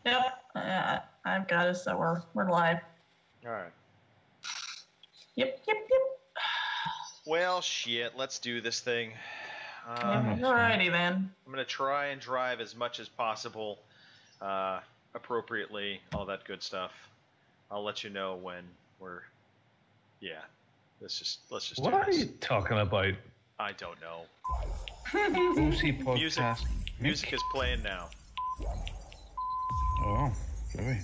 Yep. I've got us, so we're live. All right. Yep. Well, shit. Let's do this thing. Alrighty then. I'm gonna try and drive as much as possible, appropriately, all that good stuff. I'll let you know when we're. Yeah. Let's just. What do are this. you talking about? I don't know. OC podcast. Music is playing now. Oh, really?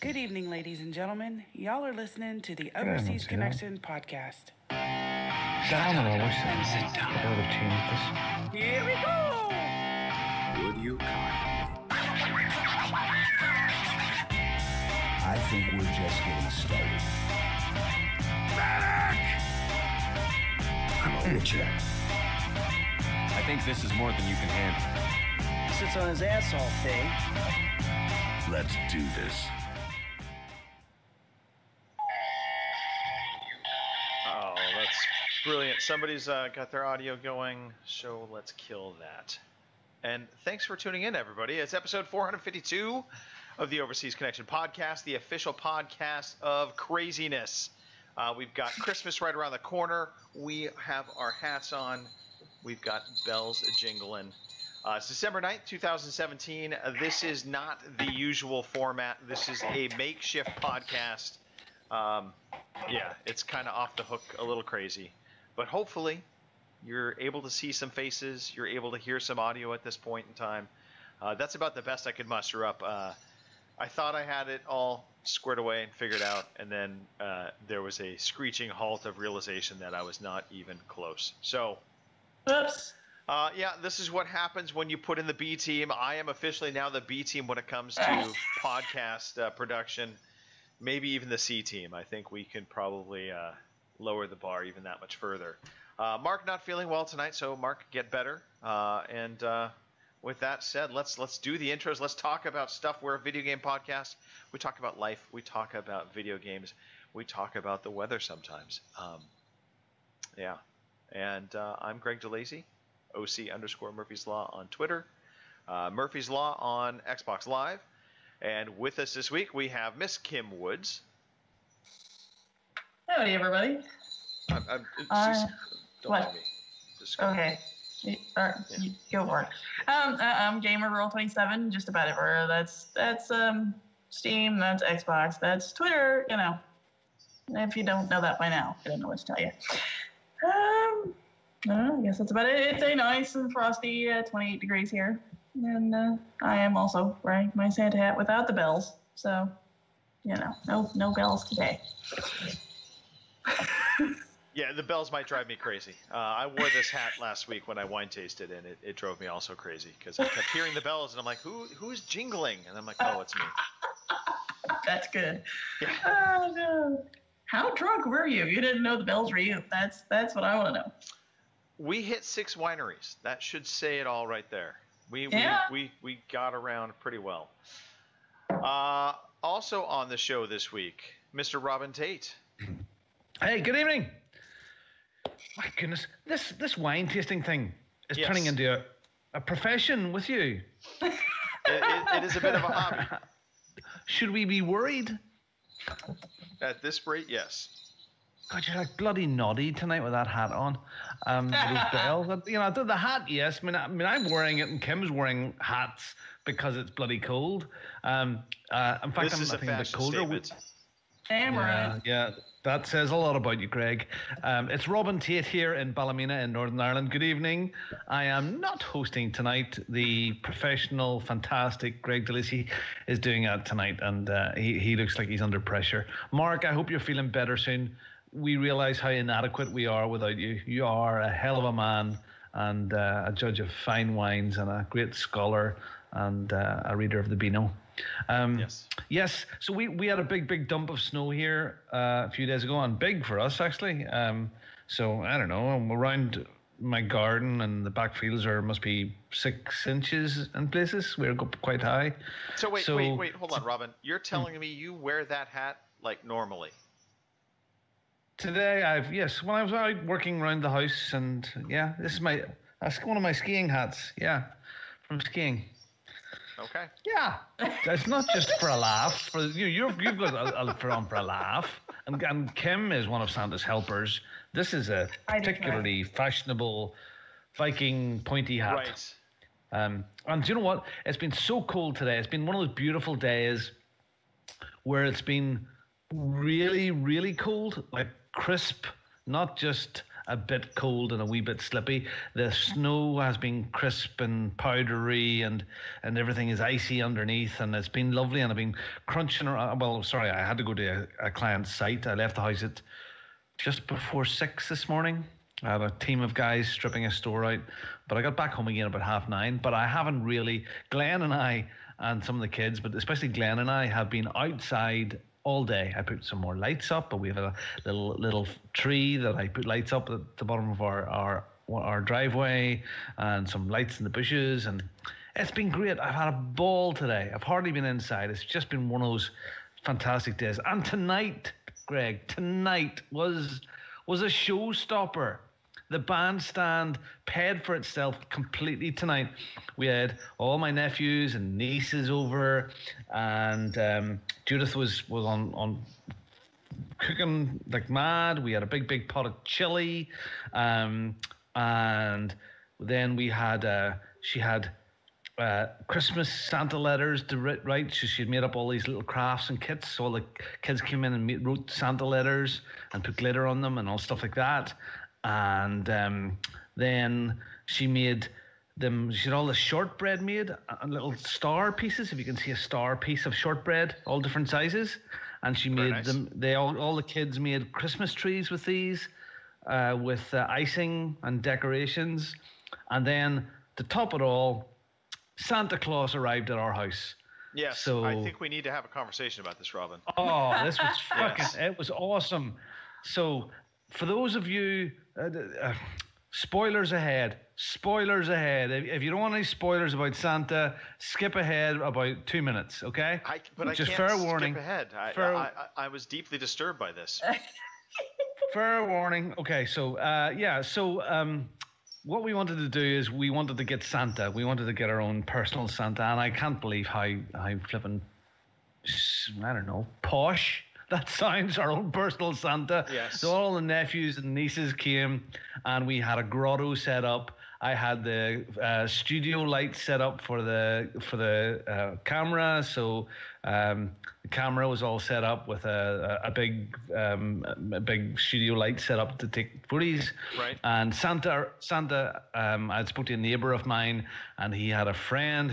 Good evening, ladies and gentlemen. Y'all are listening to the Overseas Connection podcast. Damn it, I wish I would have changed this. Here we go! Would you I think we're just getting started. I'm a witcher. I think this is more than you can handle. Sits on his ass all day. Let's do this. Oh, that's brilliant. Somebody's got their audio going, so let's kill that. And thanks for tuning in, everybody. It's episode 452 of the Overseas Connection podcast, the official podcast of craziness. We've got Christmas right around the corner. We have our hats on. We've got bells jingling. It's December 9th, 2017. This is not the usual format. This is a makeshift podcast. Yeah, it's kind of off the hook, a little crazy. But hopefully, you're able to see some faces. You're able to hear some audio at this point in time. That's about the best I could muster up. I thought I had it all squared away and figured out, and then there was a screeching halt of realization that I was not even close. So, Oops. yeah, this is what happens when you put in the B team. I am officially now the B team when it comes to podcast production. Maybe even the C team. I think we can probably lower the bar even that much further. Mark not feeling well tonight, so Mark, get better. And with that said, let's do the intros. Let's talk about stuff. We're a video game podcast. We talk about life. We talk about video games. We talk about the weather sometimes. Yeah. And I'm Greg DeLazy, OC_Murphy's Law on Twitter, Murphy's Law on Xbox Live. And with us this week, we have Miss Kim Woods. Howdy, everybody. Don't what? mind me. Just go. Okay. You go for it. I'm GamerGirl27, just about everywhere. That's Steam, that's Xbox, that's Twitter, you know. If you don't know that by now, I don't know what to tell you. I guess that's about it. It's a nice and frosty 28 degrees here. And I am also wearing my Santa hat without the bells. So, you know, no bells today. Yeah, the bells might drive me crazy. I wore this hat last week when I wine tasted, and it drove me also crazy because I kept hearing the bells, and I'm like, who's jingling? And I'm like, oh, it's me. That's good. Yeah. Oh, no. How drunk were you? You didn't know the bells were you. That's what I want to know. We hit 6 wineries. That should say it all right there. We got around pretty well. Also on the show this week, Mr. Robin Tate. Hey, good evening. My goodness, this wine tasting thing is turning into a profession with you. It is a bit of a hobby. Should we be worried? At this rate, yes. God, you're like bloody naughty tonight with that hat on. With those bells. You know, the hat, yes. I mean, I'm wearing it, and Kim's wearing hats because it's bloody cold. In fact, This is a fashion statement. Damn right. Yeah, that says a lot about you, Greg. It's Robin Tate here in Ballymena in Northern Ireland. Good evening. I am not hosting tonight. The professional, fantastic Greg DeLacy is doing that tonight, and he looks like he's under pressure. Mark, I hope you're feeling better soon. We realize how inadequate we are without you. You are a hell of a man and a judge of fine wines and a great scholar and a reader of the Beano. Yes. So we had a big dump of snow here a few days ago, and big for us actually. So I don't know. I'm around my garden, and the back fields must be 6 inches in places. We're quite high. So wait, hold on, Robin. You're telling me you wear that hat like normally? Today when I was out working around the house, and that's one of my skiing hats. Yeah, from skiing. Okay. Yeah, it's not just for a laugh. You've got for a laugh, and Kim is one of Santa's helpers. This is a particularly fashionable Viking pointy hat. Right. And do you know what? It's been so cold today. It's been one of those beautiful days where it's been really, really cold, like crisp, not just a bit cold and a wee bit slippy. The snow has been crisp and powdery, and everything is icy underneath, and it's been lovely. And I've been crunching around. Well, sorry, I had to go to a client's site. I left the house at just before 6 this morning. I had a team of guys stripping a store out, but I got back home again about 9:30. But I haven't really. Glenn and I and some of the kids, but especially Glenn and I, have been outside all day. I put some more lights up, but we have a little tree that I put lights up at the bottom of our driveway, and some lights in the bushes, and it's been great. I've had a ball today. I've hardly been inside. It's just been one of those fantastic days. And tonight, Greg, was a showstopper. The bandstand paid for itself completely tonight. We had all my nephews and nieces over, and Judith was on cooking like mad. We had a big pot of chili, and then we had she had Christmas Santa letters to write. So she'd made up all these little crafts and kits. So all the kids came in and wrote Santa letters and put glitter on them and all stuff like that. And then she made them. She had all the shortbread made, little star pieces. If you can see a star piece of shortbread, all different sizes. And she made them. All the kids made Christmas trees with these, with icing and decorations. And then to top it all, Santa Claus arrived at our house. Yes, so, I think we need to have a conversation about this, Robin. Oh, this was fucking, it was awesome. So, for those of you, spoilers ahead. If you don't want any spoilers about Santa, skip ahead about 2 minutes, okay? But just I can't fair warning. Skip ahead. I was deeply disturbed by this. Fair warning. Okay, so, what we wanted to do is we wanted to get Santa. We wanted to get our own personal Santa, and I can't believe how flippin', I don't know, posh that sounds, our own personal Santa. Yes. So all the nephews and nieces came, and we had a grotto set up. I had the studio light set up for the camera, so the camera was all set up with a big studio light set up to take footies. Right. And Santa, I spoke to a neighbor of mine, and he had a friend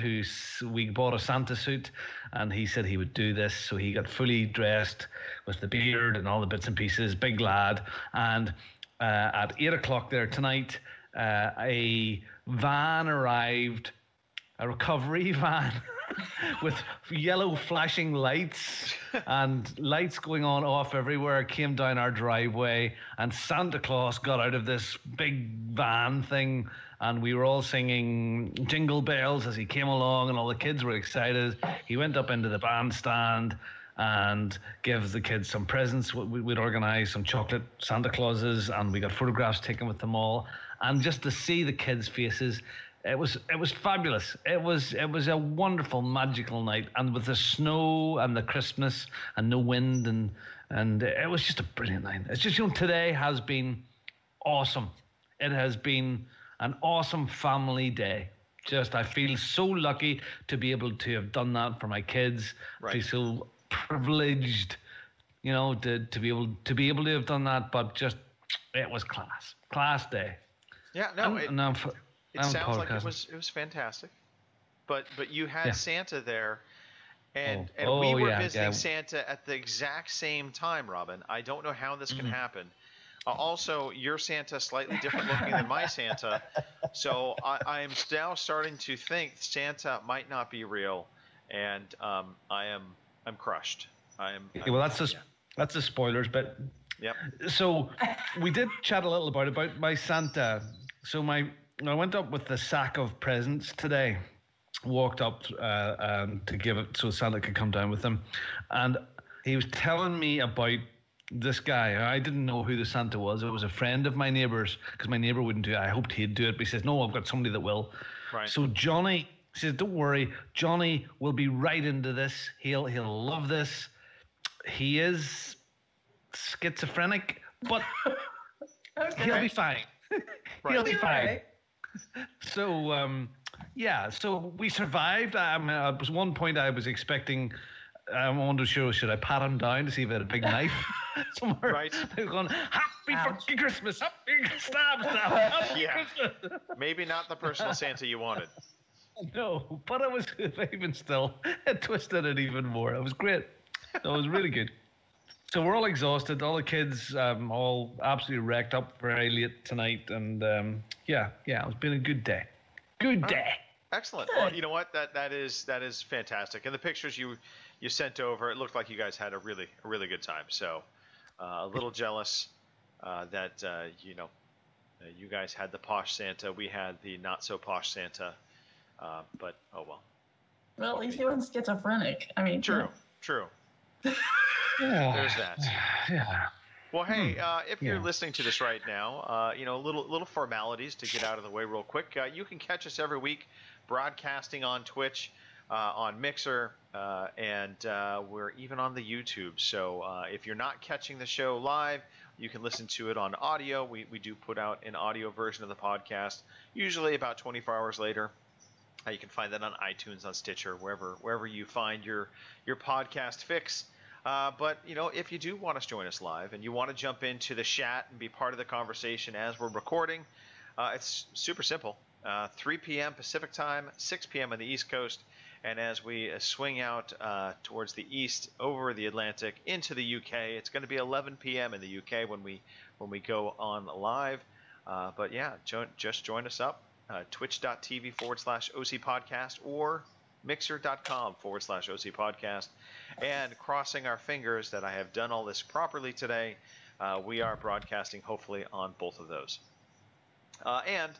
we bought a Santa suit, and he said he would do this, so he got fully dressed with the beard and all the bits and pieces, big lad. And at 8 o'clock there tonight, a van arrived, a recovery van with yellow flashing lights and lights going on off everywhere, came down our driveway, and Santa Claus got out of this big van thing, and we were all singing Jingle Bells as he came along, and all the kids were excited. He went up into the bandstand and give the kids some presents. We'd organize some chocolate Santa Clauses, and we got photographs taken with them all. And just to see the kids' faces, it was fabulous. It was a wonderful, magical night, and with the snow and the crispness and no wind, and it was just a brilliant night. It's just, today has been awesome. It has been an awesome family day. Just, I feel so lucky to be able to have done that for my kids. Right. I feel so privileged, to be able to have done that. But just, it was class day. Yeah, no, it sounds like it was fantastic, but you had Santa there, and we were visiting Santa at the exact same time, Robin. I don't know how this can happen. Also, your Santa slightly different looking than my Santa, so I am now starting to think Santa might not be real, and I'm crushed. That's the spoilers, but yep. So we did chat a little about my Santa. So I went up with the sack of presents today, walked up to give it so Santa could come down with them, and he was telling me about this guy. I didn't know who the Santa was. It was a friend of my neighbor's, because my neighbor wouldn't do it. I hoped he'd do it, but he says, no, I've got somebody that will. Right. So Johnny She says, "Don't worry, Johnny will be right into this. He'll love this. He is schizophrenic, but he'll be fine. He'll be fine." Right. So so we survived. At was one point I was expecting. I wanted to show, should I pat him down to see if he had a big knife somewhere? Right. They were going, "Happy Ouch. fucking Christmas! Happy Happy Yeah. Christmas!" Maybe not the personal Santa you wanted. No, but it was even still. It twisted it even more. It was great. It was really good. So we're all exhausted. All the kids, all absolutely wrecked up very late tonight, and it's been a good day. Good day. Excellent. Well, you know what? That is fantastic. And the pictures you sent over, it looked like you guys had a really good time. So a little jealous that you guys had the posh Santa. We had the not so posh Santa. But oh well. Well, at least he wasn't schizophrenic. I mean, True. Yeah. There's that. Yeah. Well, hey, if you're listening to this right now, little formalities to get out of the way real quick. You can catch us every week broadcasting on Twitch, on Mixer, and we're even on the YouTube. So if you're not catching the show live, you can listen to it on audio. We do put out an audio version of the podcast, usually about 24 hours later. You can find that on iTunes, on Stitcher, wherever you find your podcast fix. But if you do want to join us live and you want to jump into the chat and be part of the conversation as we're recording, it's super simple. 3 p.m. Pacific time, 6 p.m. on the East Coast, and as we swing out towards the east over the Atlantic into the UK, it's going to be 11 p.m. in the UK when we go on live. But yeah, just join us up. Twitch.tv/OC Podcast or Mixer.com/OC Podcast. And crossing our fingers that I have done all this properly today, we are broadcasting hopefully on both of those. And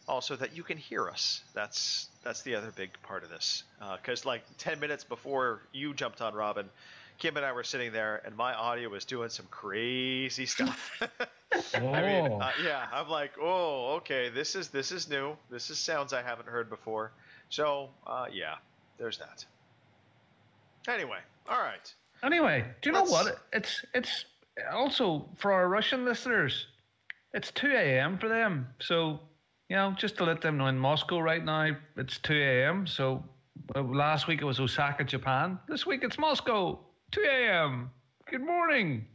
also that you can hear us. That's the other big part of this. Because like 10 minutes before you jumped on, Robin, Kim and I were sitting there and my audio was doing some crazy stuff. I mean, I'm like, oh, okay, this is new. This is sounds I haven't heard before. So, there's that. Anyway, all right. Anyway, do you know what? It's also for our Russian listeners, it's 2 a.m. for them. So, just to let them know, in Moscow right now, it's 2 a.m. So last week it was Osaka, Japan. This week it's Moscow, 2 a.m. Good morning.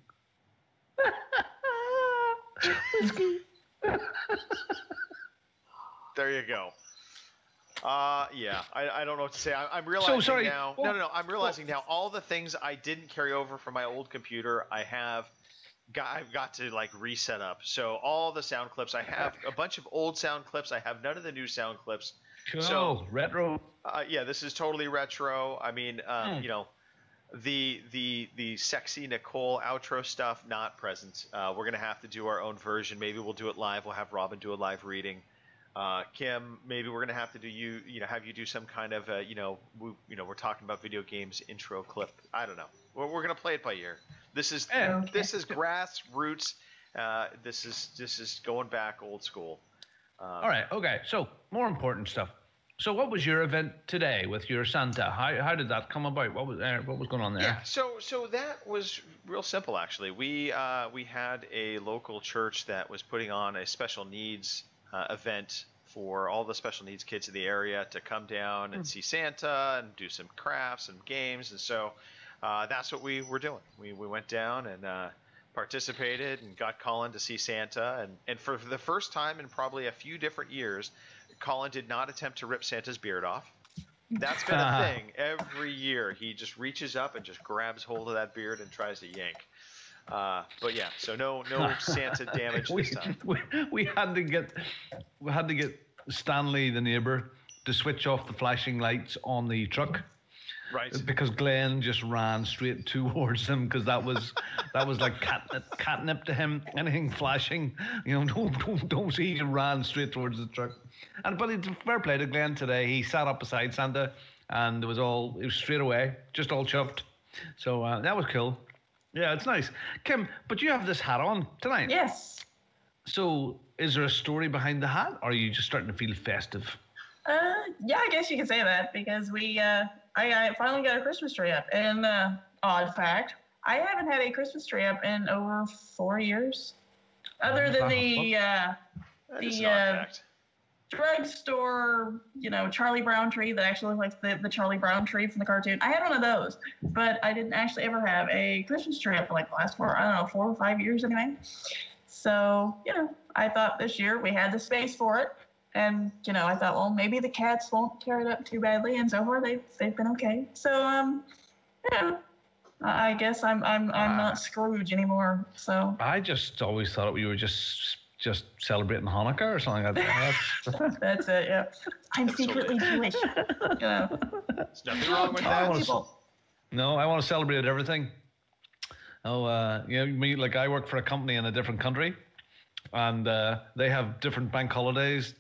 There you go. I don't know what to say. I'm realizing now. No. I'm realizing now all the things I didn't carry over from my old computer, I've got to like reset up. So all the sound clips, I have a bunch of old sound clips. I have none of the new sound clips. Cool. So retro. This is totally retro. I mean, the sexy Nicole outro stuff not present. We're gonna have to do our own version. Maybe we'll do it live. We'll have Robin do a live reading. Kim, maybe we're gonna have to do have you do some kind of we're talking about video games intro clip. I don't know. We're gonna play it by ear. This is grassroots. This is going back old school. All right. Okay. So more important stuff. So what was your event today with your Santa? How did that come about? What was there? What was going on there? Yeah. So that was real simple actually. We had a local church that was putting on a special needs event for all the special needs kids in the area to come down and see Santa and do some crafts and games. And so that's what we were doing. We went down and participated and got Colin to see Santa. And for the first time in probably a few different years, Colin did not attempt to rip Santa's beard off. That's been a thing every year. He just reaches up and just grabs hold of that beard and tries to yank. But yeah, so no Santa damage this time. We had to get Stanley, the neighbor, to switch off the flashing lights on the truck. Right. Because Glenn just ran straight towards him because that was like catnip to him. Anything flashing, don't see. He ran straight towards the truck. But it's fair play to Glenn today. He sat up beside Santa, and it was straight away, just all chuffed. So that was cool. Yeah, it's nice. Kim, but you have this hat on tonight. Yes. So is there a story behind the hat, or are you just starting to feel festive? Yeah, I guess you could say that because I finally got a Christmas tree up. And odd fact, I haven't had a Christmas tree up in over 4 years, other than That is an odd fact. drugstore, Charlie Brown tree that actually looks like the Charlie Brown tree from the cartoon. I had one of those, but I didn't actually ever have a Christmas tree up for like the last 4 or 5 years anyway. So, I thought this year we had the space for it. And, I thought, well, maybe the cats won't tear it up too badly. And so far they've been okay. So, I guess I'm not Scrooge anymore. So I just always thought we were just celebrating Hanukkah or something like that. that's it. Yeah, I'm secretly Jewish. There's nothing wrong with that. No, I want to celebrate everything. Oh, me, like I work for a company in a different country, and they have different bank holidays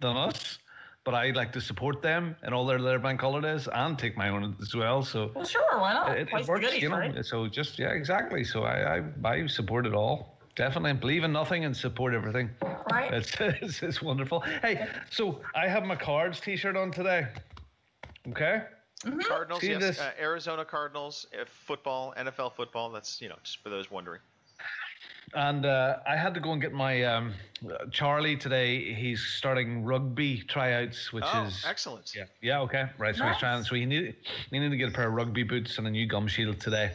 than us. But I like to support them in all their bank holidays and take my own as well. So well, sure, why not? It works, right? So just exactly. So I support it all. Definitely believe in nothing and support everything. Right. It's wonderful. Hey, so I have my Cards T-shirt on today. Okay. Mm-hmm. Cardinals, yes. Arizona Cardinals, football, NFL football. That's just for those wondering. And I had to go and get my Charlie today. He's starting rugby tryouts, which is excellent. Yeah. Okay. Right. So nice. he's trying. So he needed to get a pair of rugby boots and a new gum shield today.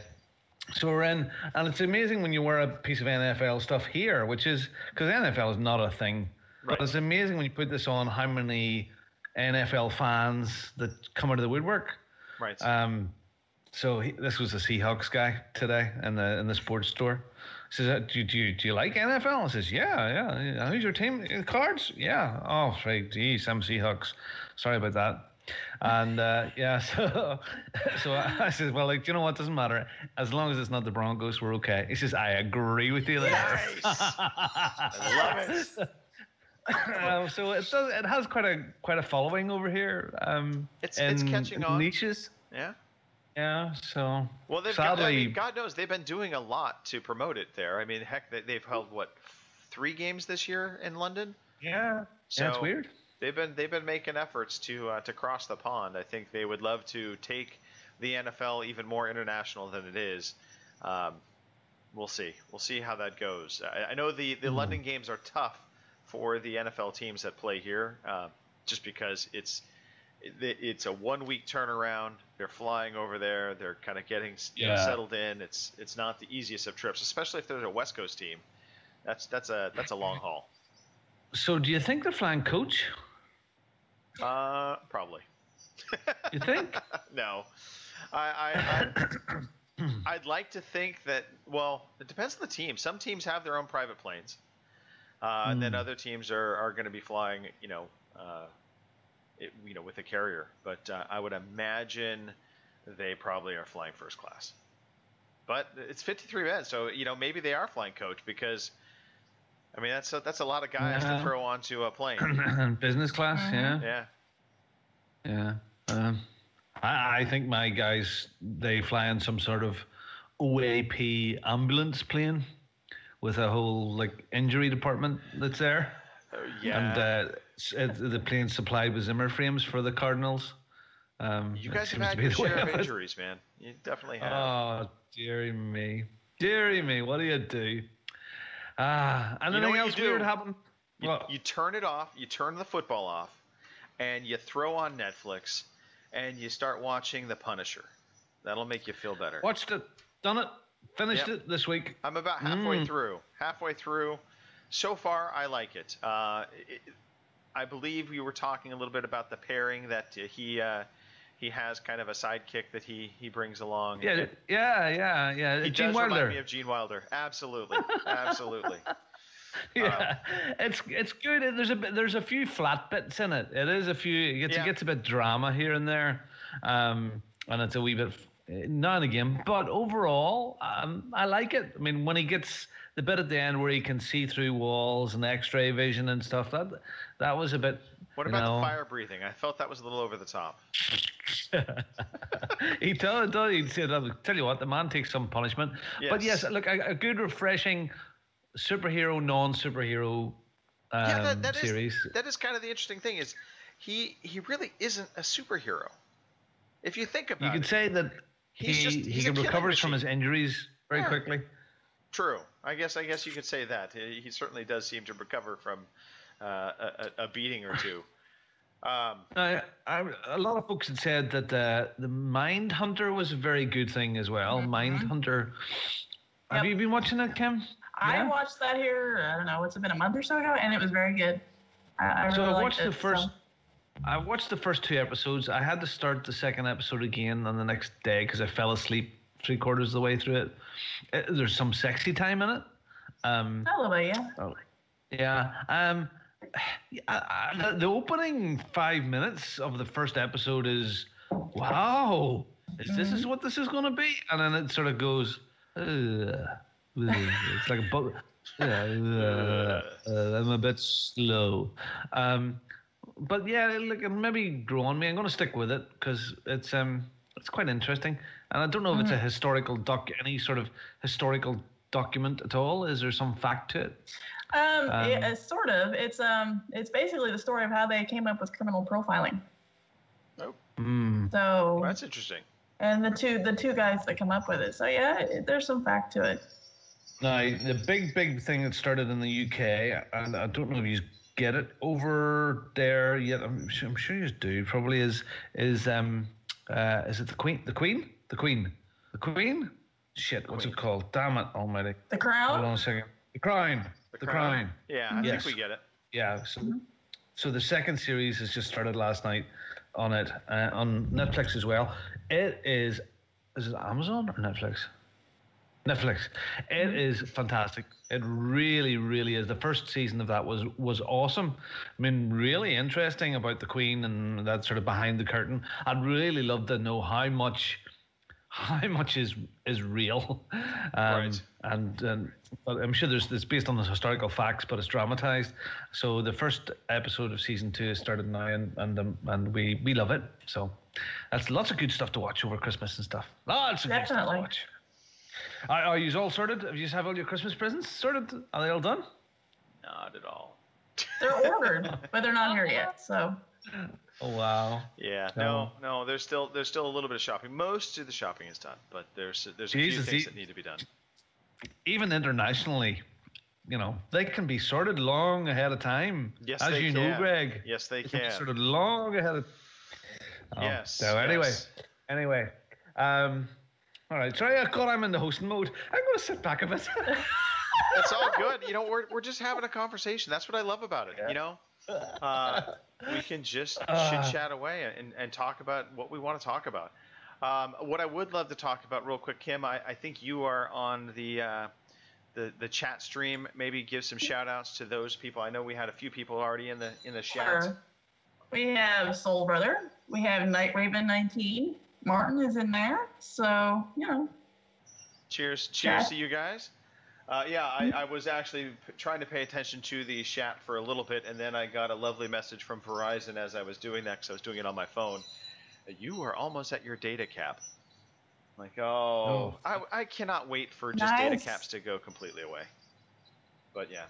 So we're in, and it's amazing when you wear a piece of NFL stuff here, which is because NFL is not a thing. Right. But it's amazing when you put this on how many NFL fans that come out of the woodwork. Right. So this was a Seahawks guy today in the sports store. He says, do you like NFL? I says, yeah. Who's your team? Cards? Yeah. Oh, right. Geez, I'm Seahawks. Sorry about that. And so I says, well, like, you know what? Doesn't matter as long as it's not the Broncos. We're okay. He says, I agree with you there. Nice. I love it. So it has quite a following over here. It's catching on. Niches. Yeah. Yeah. So well, sadly, God knows they've been doing a lot to promote it there. I mean, heck, they've held 3 games this year in London. Yeah. So yeah, it's weird. They've been making efforts to cross the pond. I think they would love to take the NFL even more international than it is. We'll see. We'll see how that goes. I know the London games are tough for the NFL teams that play here, just because it's a 1 week turnaround. They're flying over there. They're kind of getting settled in. It's not the easiest of trips, especially if there's a West Coast team. That's a long haul. So do you think they're flying coach? Probably. You think? No. I'd like to think that. Well, it depends on the team. Some teams have their own private planes, and then other teams are going to be flying, with a carrier. But I would imagine they probably are flying first class. But it's 53 men, so maybe they are flying coach because. I mean, that's a lot of guys to throw onto a plane. Business class, yeah. I think my guys, they fly in some sort of OAP ambulance plane with a whole injury department that's there. Yeah. And the plane's supplied with Zimmer frames for the Cardinals. You guys have had your share of injuries, man. You definitely have. Oh, dearie me. What do you do? And anything else weird happened? You turn it off. You turn the football off, and you throw on Netflix, and you start watching The Punisher. That'll make you feel better. Watched it, done it, finished it this week. I'm about halfway through. So far, I like it. I believe we were talking a little bit about the pairing that he has, kind of a sidekick that he brings along. Yeah. He Gene does Wilder. remind me of Gene Wilder. Absolutely. Yeah, it's good. There's a few flat bits in it. It gets a bit drama here and there, and it's a wee bit now and again. But overall, I like it. I mean, when he gets the bit at the end where he can see through walls and X-ray vision and stuff, that was a bit. What about the fire breathing? I felt that was a little over the top. He'd tell you what, the man takes some punishment. Yes. But yes, look, a good, refreshing superhero, non-superhero series. That is kind of the interesting thing is he really isn't a superhero. If you think about it. You could say that he recovers from his injuries very quickly. True. I guess you could say that. He certainly does seem to recover from a beating or two. A lot of folks had said that the Mindhunter was a very good thing as well. Mindhunter. Have you been watching it, Kim? I watched that here, I don't know, it's been a month or so ago, and it was very good. I really liked it. I watched the first 2 episodes. I had to start the second episode again on the next day because I fell asleep 3/4 of the way through it. There's some sexy time in it. A little bit, yeah. Oh, yeah. The opening 5 minutes of the first episode is, wow, this is what this is going to be? And then it sort of goes, it's like a bug. I'm a bit slow. But yeah, look, it maybe grow on me. I'm going to stick with it because it's quite interesting. And I don't know if it's a historical any sort of historical document at all. Is there some fact to it? Sort of. It's basically the story of how they came up with criminal profiling. Oh. So well, that's interesting. And the two guys that come up with it. So yeah, there's some fact to it. Now, the big thing that started in the UK, and I don't know if you get it over there yet. I'm sure you do. Probably is it the Queen? The Queen? Shit, what's it called? Damn it, almighty. The Crown? Hold on a second. The Crown. The Crown. Yeah, I think we get it. Yeah. So the second series has just started last night on it, on Netflix as well. It is it Amazon or Netflix? Netflix. It is fantastic. It really, really is. The first season of that was awesome. I mean, really interesting about the Queen and that sort of behind the curtain. I'd really love to know how much is real. Right. And but I'm sure it's based on the historical facts, but it's dramatized. So the first episode of season 2 has started now, and we love it. So that's lots of good stuff to watch over Christmas and stuff. Lots of good stuff to watch. Are you all sorted? Have you have all your Christmas presents sorted? Are they all done? Not at all. They're ordered, but they're not here yet. So. Oh wow. Yeah. No. There's still a little bit of shopping. Most of the shopping is done, but there's a few things that need to be done. Even internationally, they can be sorted long ahead of time. Yes, as you know, Greg. Yes, they can. Sorted long ahead of. Yes. So anyway. All right, sorry, I'm in the hosting mode. I'm going to sit back a bit. It's all good. We're just having a conversation. That's what I love about it. Yeah. We can just chit-chat away and talk about what we want to talk about. What I would love to talk about real quick, Kim, I think you are on the chat stream. Maybe give some shout-outs to those people. I know we had a few people already in the chat. Sure. We have Soul Brother. We have Night Raven 19. Martin is in there, so Cheers to you guys. I was actually trying to pay attention to the chat for a little bit, and then I got a lovely message from Verizon as I was doing that, because I was doing it on my phone. You are almost at your data cap. I'm like, I cannot wait for just data caps to go completely away. But yeah.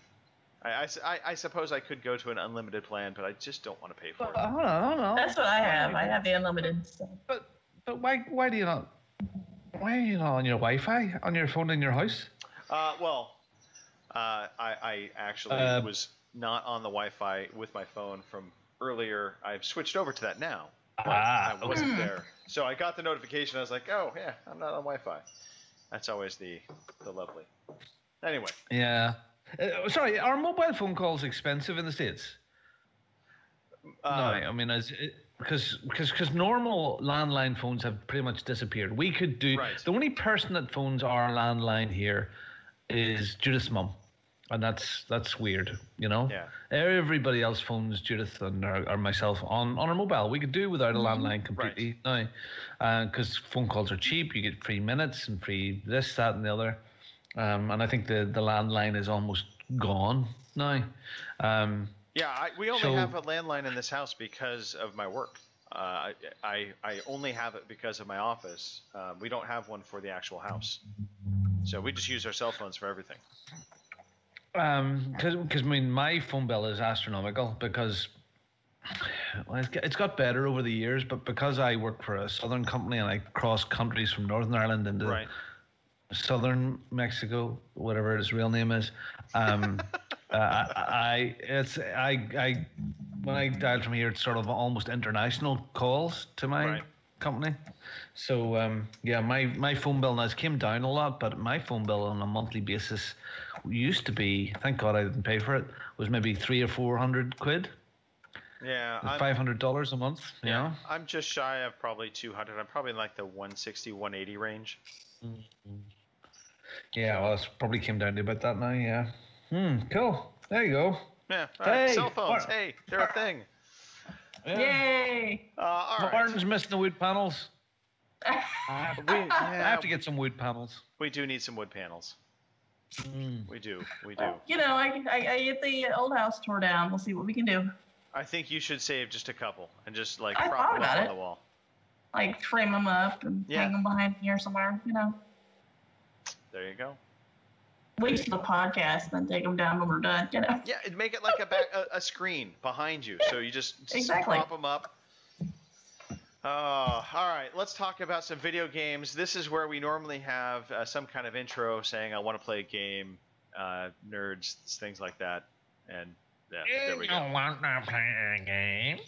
I suppose I could go to an unlimited plan, but I just don't want to pay for it. Hold on. That's what I have. I have the unlimited stuff. But why are you not on your Wi-Fi on your phone in your house? I actually was not on the Wi-Fi with my phone from earlier. I've switched over to that now. But I wasn't there, so I got the notification. I was like, oh yeah, I'm not on Wi-Fi. That's always the lovely. Anyway. Yeah. Sorry, are mobile phone calls expensive in the States? No, I mean, because normal landline phones have pretty much disappeared. We could do the only person that phones our landline here is Judith's mum, and that's weird, Yeah. Everybody else phones Judith or myself on our mobile. We could do without a landline completely now, because phone calls are cheap. You get free minutes and free this, that, and the other. And I think the landline is almost gone now. We only have a landline in this house because of my work. I only have it because of my office. We don't have one for the actual house. So we just use our cell phones for everything. Because my phone bill is astronomical because well, it's got better over the years, but because I work for a southern company and I cross countries from Northern Ireland into southern Mexico, whatever its real name is, when I dial from here, it's sort of almost international calls to my company. So my phone bill now came down a lot, but my phone bill on a monthly basis used to be, thank God I didn't pay for it, was maybe £300 or £400. Yeah, $500 a month. Yeah, I'm just shy of probably 200. I'm probably in like the 160, 180 range. Mm-hmm. Yeah, well, it's probably came down to about that now. Yeah. Cool. There you go. Yeah. Hey, cell phones. Hey, they're a thing. Yeah. Yay! All right. Martin's missing the wood panels. I have to get some wood panels. We do need some wood panels. We do. You know, I get the old house tore down. We'll see what we can do. I think you should save just a couple and just like I prop thought them up about on it. the wall. Like frame them up and hang them behind here somewhere, you know. There you go. Wait till the podcast, then take them down when we're done, you know. Yeah, it'd make it like a screen behind you, so you just prop them up. All right, let's talk about some video games. This is where we normally have some kind of intro saying, I want to play a game, nerds, things like that. And there we go. You want to play a game?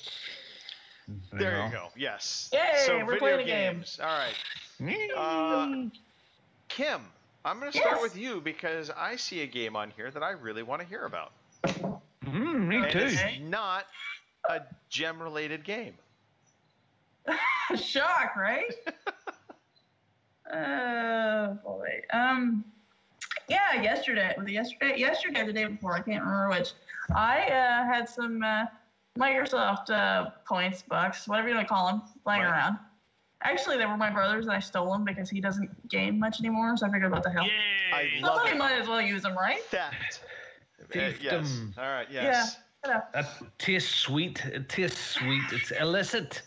There you go. Yes. Yay, so we're video playing a games. All right. Kim, I'm going to start with you because I see a game on here that I really want to hear about. Me too. It's not a gem-related game. Shock, right? Boy. Yeah, yesterday, or the day before, I can't remember which. I had some Microsoft points, bucks, whatever you want to call them, lying around. Actually, they were my brother's, and I stole them because he doesn't game much anymore. So I figured, what the hell? I love Somebody it. might as well use them, right? Theft. Thiefdom. Yes. All right. Yes. Yeah. That tastes sweet. It tastes sweet. It's illicit.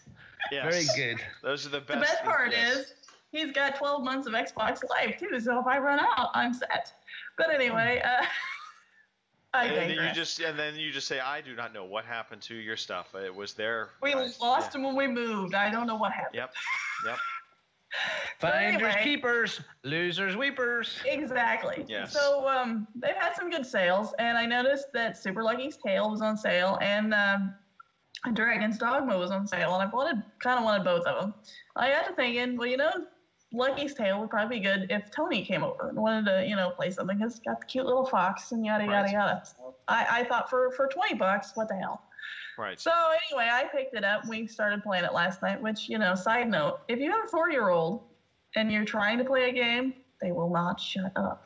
Yes. Very good. Those are the best. The best part is he's got 12 months of Xbox Live too. So if I run out, I'm set. But anyway, I digress. And then you just say, I do not know what happened to your stuff. It was there. We lost him when we moved. I don't know what happened. Yep. Finders keepers, losers weepers. Exactly. Yes. So they've had some good sales, and I noticed that Super Lucky's Tale was on sale, and Dragon's Dogma was on sale, and I kind of wanted both of them. I got to thinking, well, you know, Lucky's Tale would probably be good if Tony came over and wanted to, you know, play something, because it's got the cute little fox and yada yada yada. So I thought for $20, what the hell. Right. So anyway, I picked it up. We started playing it last night, which, you know, side note, if you have a 4-year-old and you're trying to play a game, they will not shut up.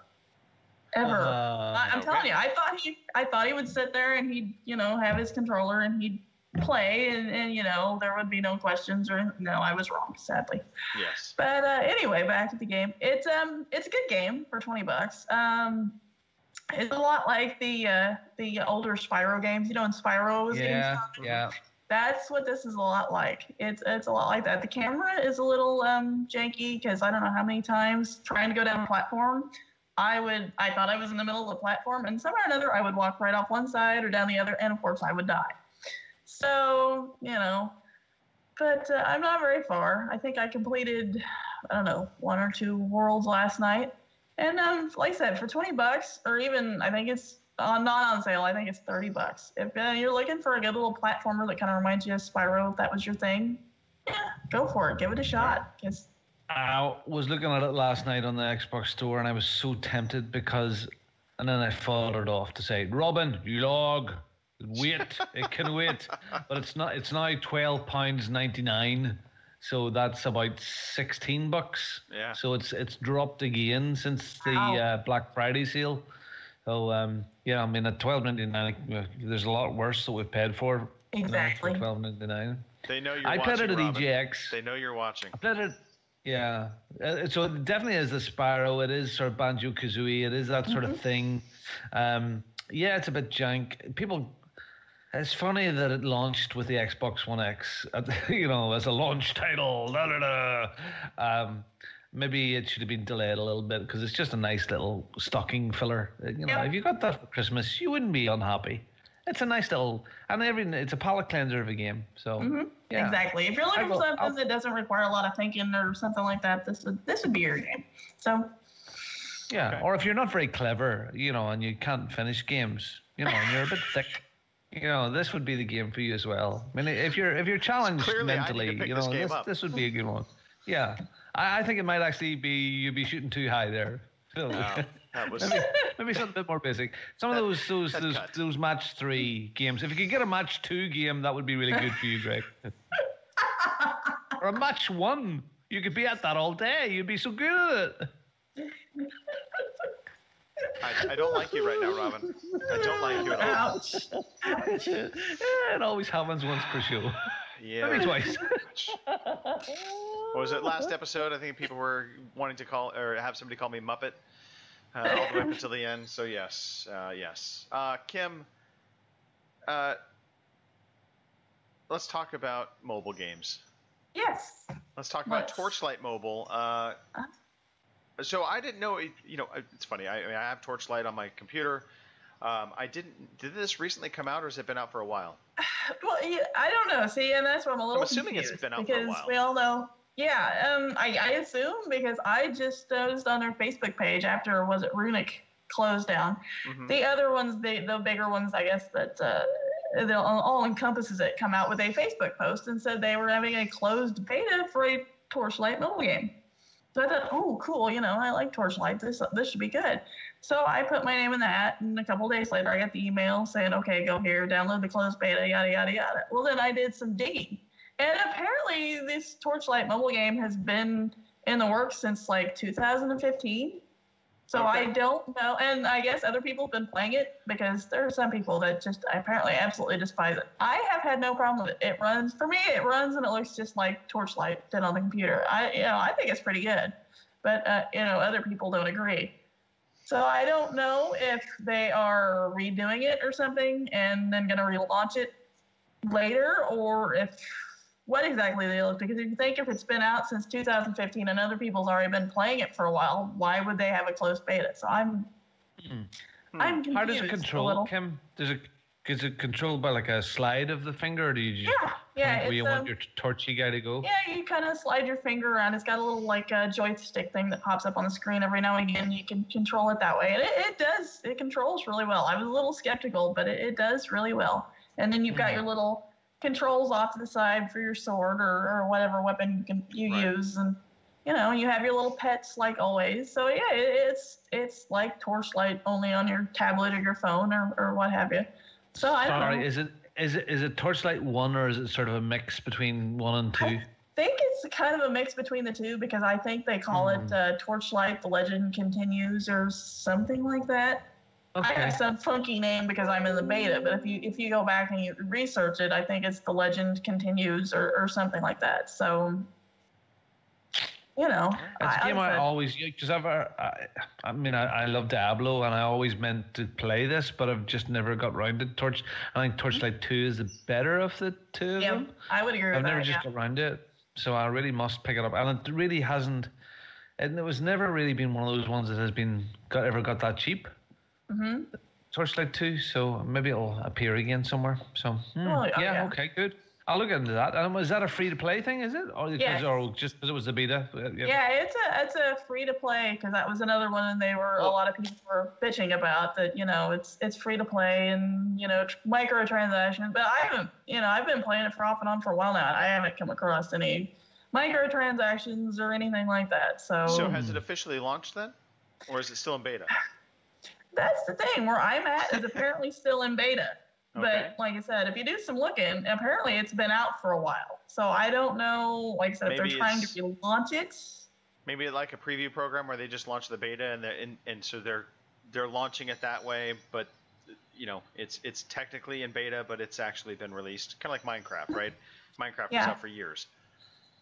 Ever. I'm telling you, I thought he would sit there and he'd, you know, have his controller and he'd play and you know, there would be no questions or no, I was wrong, sadly. Yes. But anyway, back to the game. It's a good game for $20. It's a lot like the older Spyro games. You know, when Spyro was getting started? Yeah. That's what this is a lot like. It's a lot like that. The camera is a little janky because I don't know how many times trying to go down a platform, I thought I was in the middle of the platform, and somehow or another I would walk right off one side or down the other, and of course I would die. So, you know, but I'm not very far. I think I completed, I don't know, 1 or 2 worlds last night. And like I said, for $20, or even I think it's not on sale, I think it's $30. If you're looking for a good little platformer that kind of reminds you of Spyro, if that was your thing, yeah, go for it. Give it a shot. I was looking at it last night on the Xbox store, and I was so tempted because, and then I followed off to say, Robin, you log. Wait, it can wait. But it's not. It's now £12.99. So that's about $16. Yeah. So it's dropped again since the Black Friday sale. So yeah, I mean at $12.99, there's a lot worse that we've paid for. Exactly. For $12.99. They know you're I watching. played it at Robin. EGX. They know you're watching. I played it. Yeah. So it definitely is the Spyro. It is sort of Banjo-Kazooie. It is that sort of thing. Yeah, it's a bit jank. People. It's funny that it launched with the Xbox One X, you know, as a launch title. Maybe it should have been delayed a little bit because it's just a nice little stocking filler. You know, if you got that for Christmas, you wouldn't be unhappy. it's a nice little, and it's a palate cleanser of a game. So yeah, exactly. If you're looking for something that doesn't require a lot of thinking or something like that, this would be your game. So yeah, Okay. or if you're not very clever, and you can't finish games, and you're a bit thick, this would be the game for you as well. I mean, if you're challenged Clearly, I need mentally, to pick this game up. this would be a good one. Yeah, I think it might actually be you'd be shooting too high there. Phil. Wow, that was Maybe something a bit more basic. Some of those match 3 games. If you could get a match 2 game, that would be really good for you, Greg. Or a match 1, you could be at that all day. You'd be so good at it. I don't like you right now, Robin. I don't like you at all. ouch. It always happens once per show. Yeah. Maybe twice. What was it? Last episode, I think people were wanting to call or have somebody call me Muppet all the way up until the end. So yes, yes. Kim, let's talk about mobile games. Yes. Let's talk about Let's. Torchlight Mobile. So I didn't know. It's funny. I have Torchlight on my computer. I didn't. Did this recently come out, or has it been out for a while? Well, yeah, I don't know. See, and that's where I'm a little I'm assuming it's confused been out for a because while. we all know. Yeah, I assume because I just noticed on their Facebook page after was it Runic closed down. Mhm. The other ones, the bigger ones, I guess that all encompasses it, come out with a Facebook post and said they were having a closed beta for a Torchlight mobile game. So I thought, oh, cool, I like Torchlight. This should be good. So I put my name in the hat, and a couple days later, I got the email saying, okay, go here, download the closed beta, yada, yada, yada. Well, then I did some digging. And apparently this Torchlight mobile game has been in the works since like 2015. So Okay. I don't know. And I guess other people have been playing it because there are some people that just apparently absolutely despise it. I have had no problem with it. It runs, for me, it runs and it looks just like Torchlight did on the computer. I think it's pretty good. But, other people don't agree. So I don't know if they are redoing it or something and then going to relaunch it later, or what exactly they look. Because if you think if it's been out since 2015 and other people's already been playing it for a while, why would they have a closed beta? So I'm confused. How does it a control, little. Kim? Is it controlled by like a slide of the finger, or do you just Yeah, point where you it's, want your torchy guy to go? Yeah, you kind of slide your finger around. It's got a little like joystick thing that pops up on the screen every now and again. You can control it that way, and it controls really well. I was a little skeptical, but it does really well. And then you've got your little controls off to the side for your sword or whatever weapon you Right. use, and you have your little pets like always. So yeah, it's like Torchlight only on your tablet or your phone or what have you. So I don't know. Sorry, is it Torchlight 1, or is it sort of a mix between 1 and 2? I think it's kind of a mix between the two because I think they call it Torchlight: The Legend Continues or something like that. I Okay. have some funky name because I'm in the beta, but if you go back and you research it, I think it's The Legend Continues or something like that. So, It's a game I said- always, because I love Diablo and I always meant to play this, but I've just never got round to I think Torchlight 2 is the better of the two of yeah, them. I would agree with I've never that. just got around to it, so I really must pick it up. And it really hasn't, and it was never really been one of those ones that has ever got that cheap. Mm-hmm. Torchlight 2, so maybe it'll appear again somewhere. So yeah. okay, good. I'll look into that. And was that a free to play thing? Is it, or Yes. just because it was the beta? Yeah, it's a free to play because that was another one, and a lot of people were bitching about that. It's free to play and microtransactions. But I've been playing it off and on for a while now. And I haven't come across any microtransactions or anything like that. So has it officially launched then, or is it still in beta? that's the thing. Where I'm at is apparently still in beta. Okay. But like I said, if you do some looking, apparently it's been out for a while. So I don't know. Like I said, if Maybe they're trying to it's- relaunch it. Maybe like a preview program where they just launch the beta and so they're launching it that way, but it's technically in beta, but it's actually been released, kind of like Minecraft, right? Minecraft was Yeah. out for years.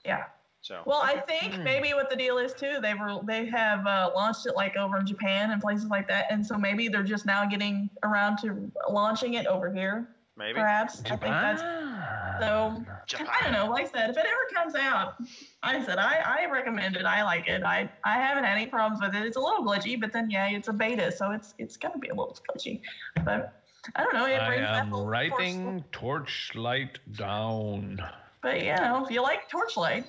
Yeah. So Well, I think maybe what the deal is too, they have launched it like over in Japan and places like that, and so maybe they're just now getting around to launching it over here, maybe perhaps. I think that's so. Japan. I don't know. Like I said, if it ever comes out, I recommend it. I like it. I haven't had any problems with it. It's a little glitchy, but then yeah, it's a beta, so it's gonna be a little glitchy. But I don't know. It I brings that am whole writing Torchlight down. But if you like Torchlight,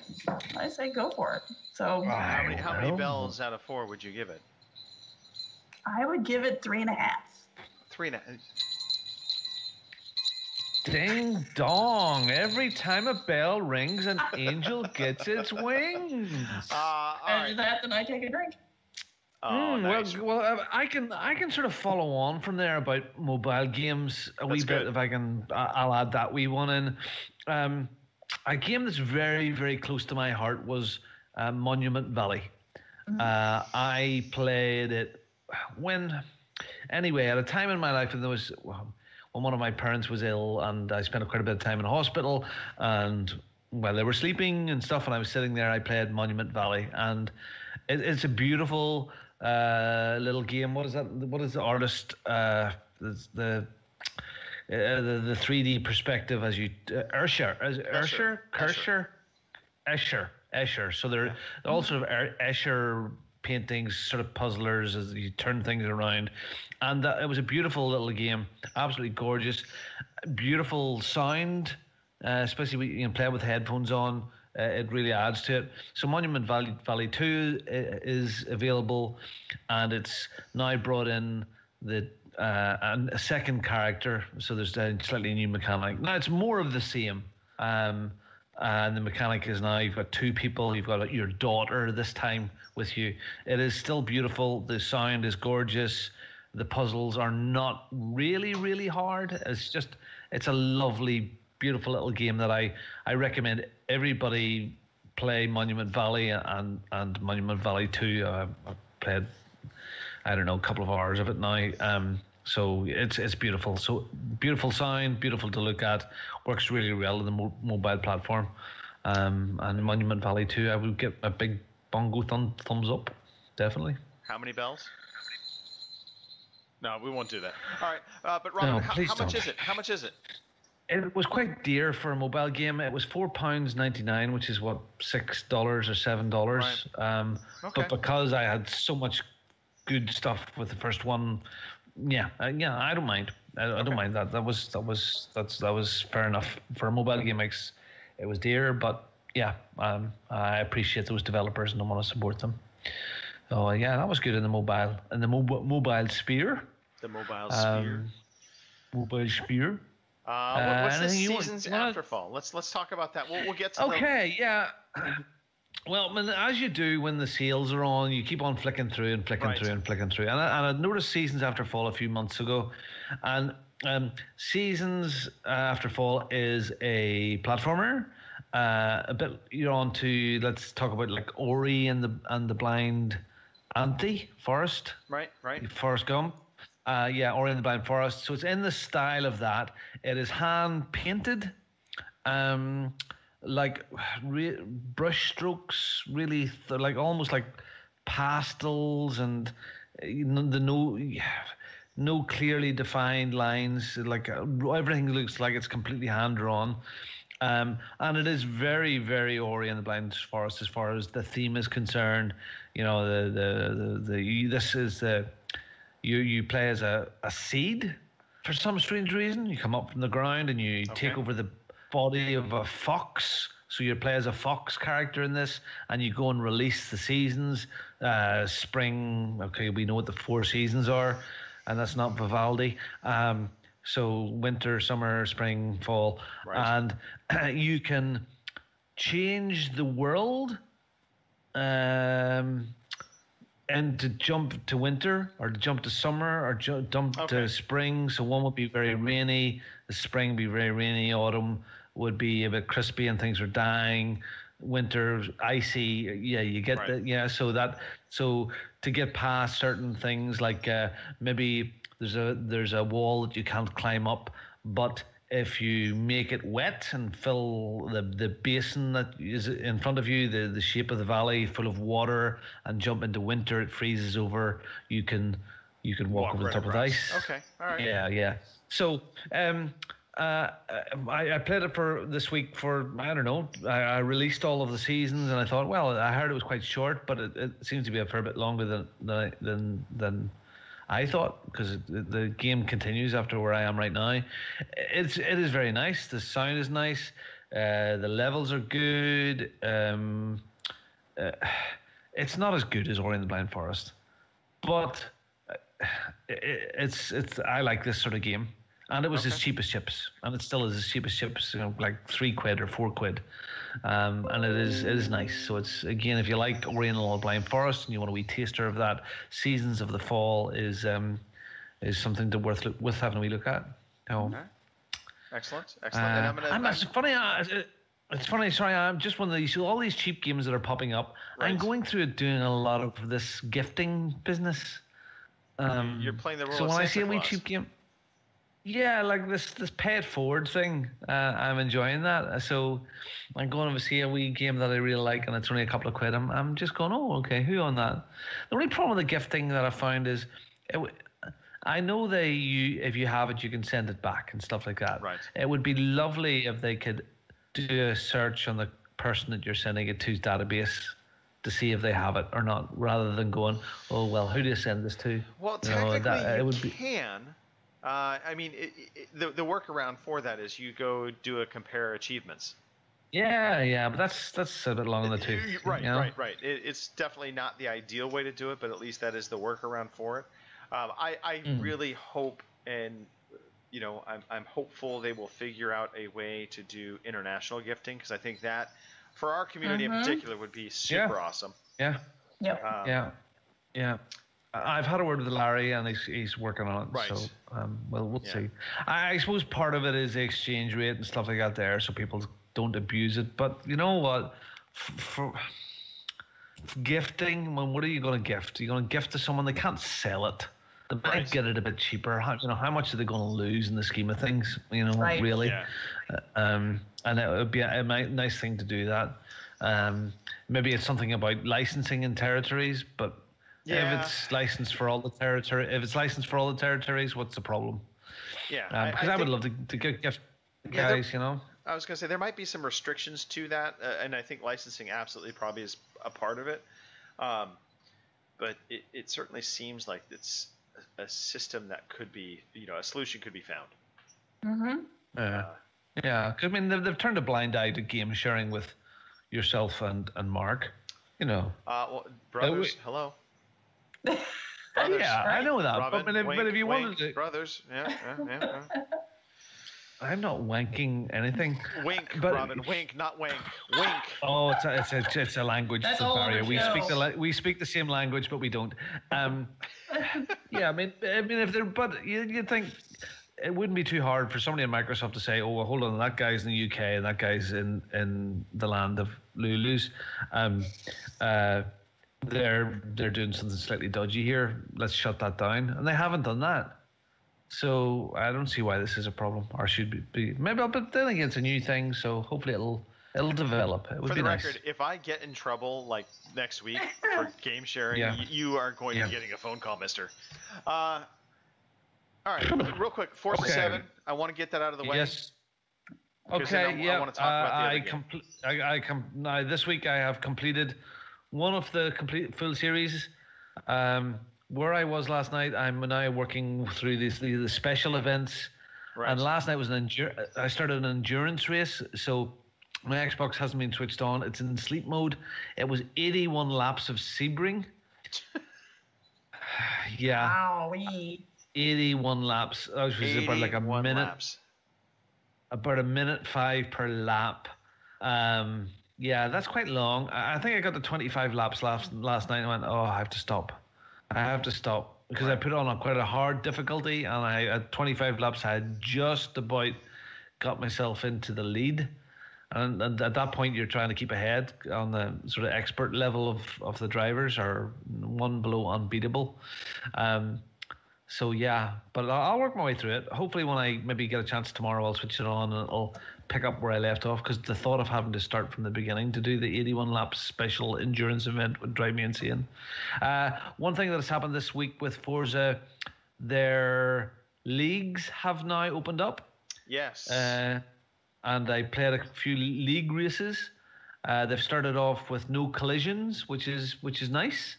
I say go for it. So How many bells out of 4 would you give it? I would give it 3.5. 3.5. Ding dong! Every time a bell rings, an angel gets its wings. All right. After that, then I take a drink. Oh, nice. Well, I can sort of follow on from there about mobile games a wee bit. Good. If I can, I'll add that wee one in. A game that's very, very close to my heart was Monument Valley. I played it at a time in my life when there was when one of my parents was ill, and I spent quite a bit of time in a hospital, and while they were sleeping and stuff, and I was sitting there, I played Monument Valley, and it's a beautiful little game. What is that? What is the artist? The 3D perspective as you Escher. So they're all sort of Escher paintings, sort of puzzlers as you turn things around, and it was a beautiful little game, absolutely gorgeous, beautiful sound, especially when you play it with headphones on. It really adds to it. So Monument Valley 2 is available, and it's now brought in and a second character, so there's a slightly new mechanic. Now it's more of the same, and the mechanic is now you've got 2 people. You've got your daughter this time with you. It is still beautiful. The sound is gorgeous. The puzzles are not really hard. It's a lovely, beautiful little game that I recommend everybody play. Monument Valley and Monument Valley 2. I've played, I don't know, a couple of hours of it now. So it's beautiful. So beautiful sound, beautiful to look at. Works really well on the mobile platform. And Monument Valley 2, I would get a big bongo thumbs up, definitely. How many bells? No, we won't do that. All right, but Robin, how much is it? How much is it? It was quite dear for a mobile game. It was £4.99, which is what, $6 or $7. Right. Okay. But because I had so much good stuff with the first one, I don't mind. I don't mind that. That was fair enough for a mobile game. It was dear, but I appreciate those developers and I want to support them. So that was good in the mobile sphere. The mobile sphere. Mobile sphere. What's the seasons after fall? Let's talk about that. We'll get to. Okay. Yeah. Well, as you do when the sales are on, you keep on flicking through and flicking through and flicking through. And I noticed Seasons After Fall a few months ago, and Seasons After Fall is a platformer. A bit you're on to. Let's talk about like Ori and the Blind Forest. Right. Forrest Gump. Ori and the Blind Forest. So it's in the style of that. It is hand painted. Like brush strokes, really like almost like pastels, and no clearly defined lines. Like everything looks like it's completely hand drawn, and it is very, very Ori and the Blind Forest as far as the theme is concerned. You know, you play as a seed for some strange reason. You come up from the ground and you take over the body of a fox, so you play as a fox character in this, and you go and release the seasons. Spring, we know what the 4 seasons are, and that's not Vivaldi. So winter, summer, spring, fall, and you can change the world and to jump to winter or to jump to summer or jump to spring. So one would be very rainy, the spring would be very rainy, autumn would be a bit crispy and things are dying, winter icy. You get so to get past certain things, like maybe there's a wall that you can't climb up, but if you make it wet and fill the basin that is in front of you, the shape of the valley full of water, and jump into winter, it freezes over, you can walk over the top of the ice. Okay, all right. Yeah. So I played it for this week for, I don't know, I released all of the seasons, and I thought, well, I heard it was quite short, but it seems to be a fair bit longer than I thought, because the game continues after where I am right now. It is very nice. The sound is nice. The levels are good. It's not as good as Ori and the Blind Forest, but it's. I like this sort of game, and it was as cheap as chips, and it still is as cheap as chips. Like £3 or £4. And it is nice. So it's, again, if you like Ori and the Blind Forest and you want a wee taster of that, Seasons of the Fall is something to worth having a wee look at. Okay. Excellent. And it's funny. Sorry, I'm just one of these. All these cheap games that are popping up. Right. I'm going through it, doing a lot of this gifting business. You're playing the role. So of when Santa I see a wee Claus. cheap game. Yeah, like this pay it forward thing. I'm enjoying that. So I'm going to see a wee game that I really like, and it's only a couple of quid. I'm just going, oh, okay, who on that? The only problem with the gifting that I found is, I know if you have it, you can send it back and stuff like that. Right. It would be lovely if they could do a search on the person that you're sending it to's database to see if they have it or not, rather than going, oh, well, who do you send this to? Well, technically, you can. I mean, the workaround for that is you go do a compare achievements. Yeah, but that's a bit long in the tooth. Right. It's definitely not the ideal way to do it, but at least that is the workaround for it. I really hope, and I'm hopeful they will figure out a way to do international gifting, because I think that for our community in particular would be super awesome. Yeah. Yep. Yeah. I've had a word with Larry, and he's working on it. Right. So, we'll see. I suppose part of it is the exchange rate and stuff like that there, so people don't abuse it. But you know what? For gifting, what are you going to gift? You're going to gift to someone, they can't sell it. They might get it a bit cheaper. How much are they going to lose in the scheme of things? Really. Yeah. And it would be a nice thing to do that. Maybe it's something about licensing in territories, but. Yeah. If it's licensed for all the territories, what's the problem? Yeah, because I would love to gift guys, I was going to say there might be some restrictions to that, and I think licensing absolutely probably is a part of it. But it certainly seems like it's a system that could be, a solution could be found. Yeah, because I mean they've turned a blind eye to game sharing with yourself and Mark. Well, brothers, hello. Brothers, yeah, right? I know that. Robin, but if you wanted to, brothers, yeah. I'm not wanking anything. Wink, but, Robin, wink, not wank. Wink. Oh, it's a language. That's it's a barrier. We speak the same language, but we don't. Yeah, I mean, if they're, but you think it wouldn't be too hard for somebody in Microsoft to say, oh, well, hold on, that guy's in the UK and that guy's in the land of Lulus. They're doing something slightly dodgy here. Let's shut that down. And they haven't done that. So I don't see why this is a problem, or should be. Maybe, but then again, it's a new thing, so hopefully it'll develop. It would be nice. For the record, if I get in trouble like next week for game sharing, you are going to be getting a phone call, mister. All right, real quick, Forza 7. I want to get that out of the way. Yes. Okay. Yeah. I want to talk about the other game. Now this week I have completed one of the full series. Where I was last night, I'm now working through the special events. Right. And last night was I started an endurance race, so my Xbox hasn't been switched on. It's in sleep mode. It was 81 laps of Sebring. Yeah. Wow. 81 laps. That was about like a minute. Laps. About 1:05 per lap. Yeah, that's quite long. I think I got to 25 laps last night and I went, oh, I have to stop. Because I put it on quite a hard difficulty, and at 25 laps I had just about got myself into the lead. And at that point you're trying to keep ahead on the sort of expert level of the drivers, or one below unbeatable. So yeah, but I'll work my way through it. Hopefully when I maybe get a chance tomorrow, I'll switch it on and it'll pick up where I left off, because the thought of having to start from the beginning to do the 81 laps special endurance event would drive me insane. One thing that has happened this week with Forza, their leagues have now opened up. Yes. And I played a few league races. They've started off with no collisions, which is nice.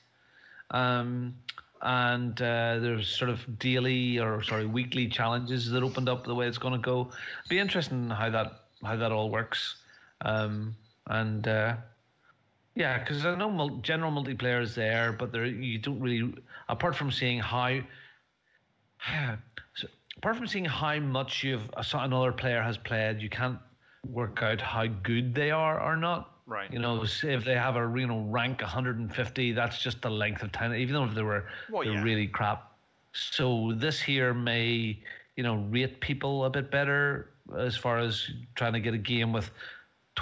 and there's sort of weekly challenges that opened up the way it's going to go. Be interesting how that all works, yeah, because I know general multiplayer is there, but you don't really, apart from seeing how much another player has played, you can't work out how good they are or not. Right. Say if they have a rank 150, that's just the length of time, even though if they were really crap. So this here may, rate people a bit better as far as trying to get a game with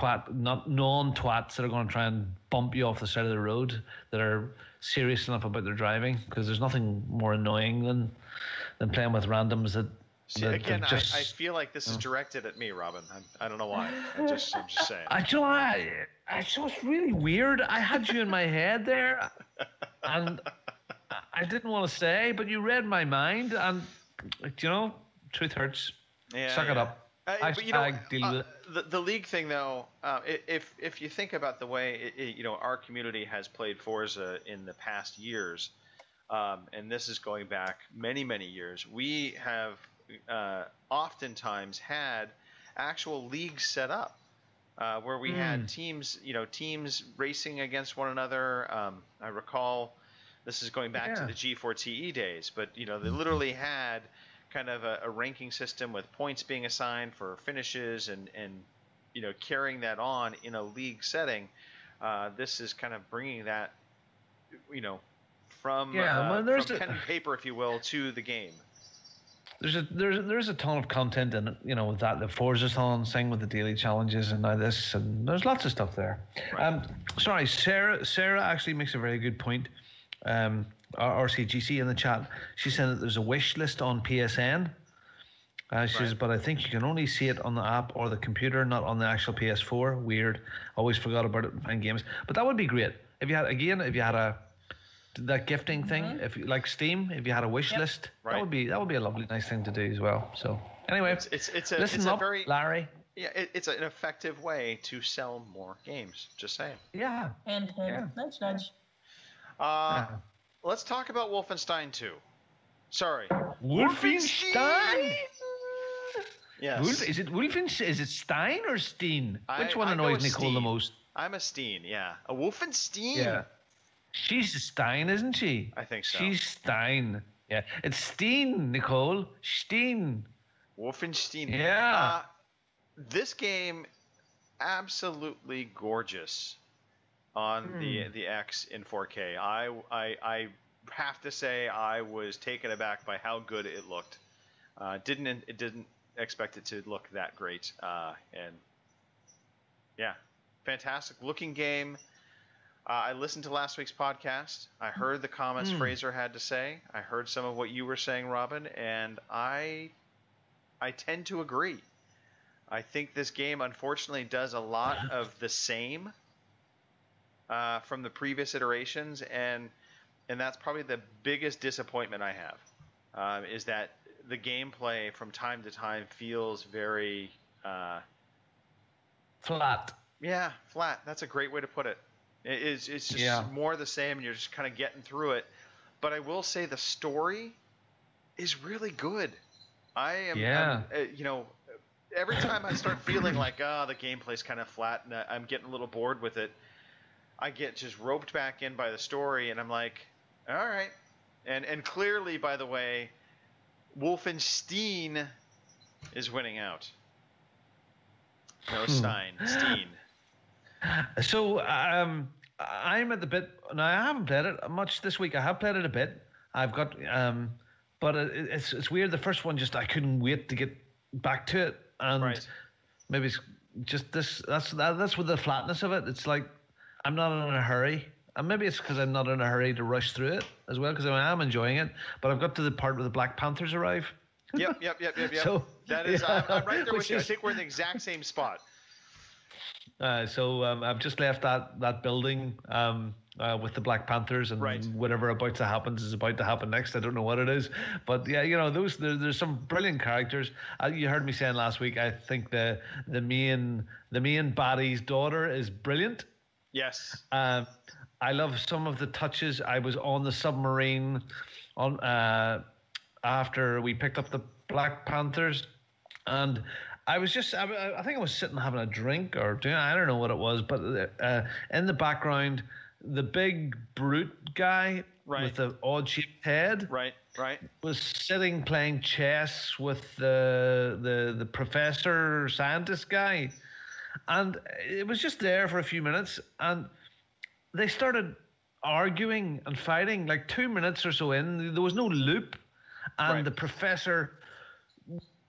non-twats that are going to try and bump you off the side of the road, that are serious enough about their driving, because there's nothing more annoying than playing with randoms that. See, again, I feel like this is directed at me, Robin. I don't know why. I'm just saying. It's really weird. I had you in my head there, and I didn't want to say, but you read my mind, and truth hurts. Yeah, Suck it up. Deal with it. The league thing, though, if you think about the way our community has played Forza in the past years, and this is going back many years, we have oftentimes had actual leagues set up where we had teams racing against one another. I recall this is going back to the G4TE days, but they literally had kind of a ranking system with points being assigned for finishes and carrying that on in a league setting. This is kind of bringing that from pen and paper, if you will, to the game. There's a ton of content in it, with that the Forzathon thing with the daily challenges and now this, and there's lots of stuff there. Right. Sorry, Sarah actually makes a very good point. RCGC in the chat, she said that there's a wish list on PSN. She says, but I think you can only see it on the app or the computer, not on the actual PS4. Weird. Always forgot about it in games. But that would be great if you had that gifting thing, if you like Steam, if you had a wish list, that would be a lovely, nice thing to do as well. So anyway, it's a very Larry. Yeah, it's an effective way to sell more games. Just saying. Yeah. And nudge. Let's talk about Wolfenstein 2. Sorry. Wolfenstein? Yes. Is it Wolfenstein? Is it Stein or Steen? Which one annoys Nicole the most? I'm a Steen, yeah. A Wolfenstein. Yeah. She's a Stein, isn't she? I think so. She's Stein. Yeah. It's Steen, Nicole. Steen. Wolfenstein. Yeah. This game, absolutely gorgeous on the X in 4K. I have to say I was taken aback by how good it looked. Didn't expect it to look that great. And yeah, fantastic looking game. I listened to last week's podcast. I heard the comments Fraser had to say. I heard some of what you were saying, Robin, and I tend to agree. I think this game, unfortunately, does a lot of the same from the previous iterations, and that's probably the biggest disappointment I have, is that the gameplay from time to time feels very flat. Yeah, flat. That's a great way to put it. It's just more the same, and you're just kind of getting through it. But I will say the story is really good. I'm every time I start feeling like, the gameplay's kind of flat and I'm getting a little bored with it, I get just roped back in by the story, and I'm like, all right. And clearly, by the way, Wolfenstein is winning out. No, Stein. Steen. So I'm at the bit now. I haven't played it much this week. I have played it a bit. I've got but it's weird. The first one, just I couldn't wait to get back to it, and maybe it's just this. That's with the flatness of it. It's like I'm not in a hurry, and maybe it's because I'm not in a hurry to rush through it as well. Because I am enjoying it, but I've got to the part where the Black Panthers arrive. Yep. So that is, I'm right there with you. I think we're in the exact same spot. So I've just left that building with the Black Panthers, and whatever about to happen is about to happen next. I don't know what it is, but yeah, there's some brilliant characters. You heard me saying last week, I think the main baddie's daughter is brilliant. Yes. I love some of the touches. I was on the submarine on after we picked up the Black Panthers, and I was just, I think I was sitting having a drink or doing, I don't know what it was, but in the background, the big brute guy with the odd-shaped head, was sitting playing chess with the professor scientist guy, and it was just there for a few minutes, and they started arguing and fighting like 2 minutes or so in. There was no loop, and the professor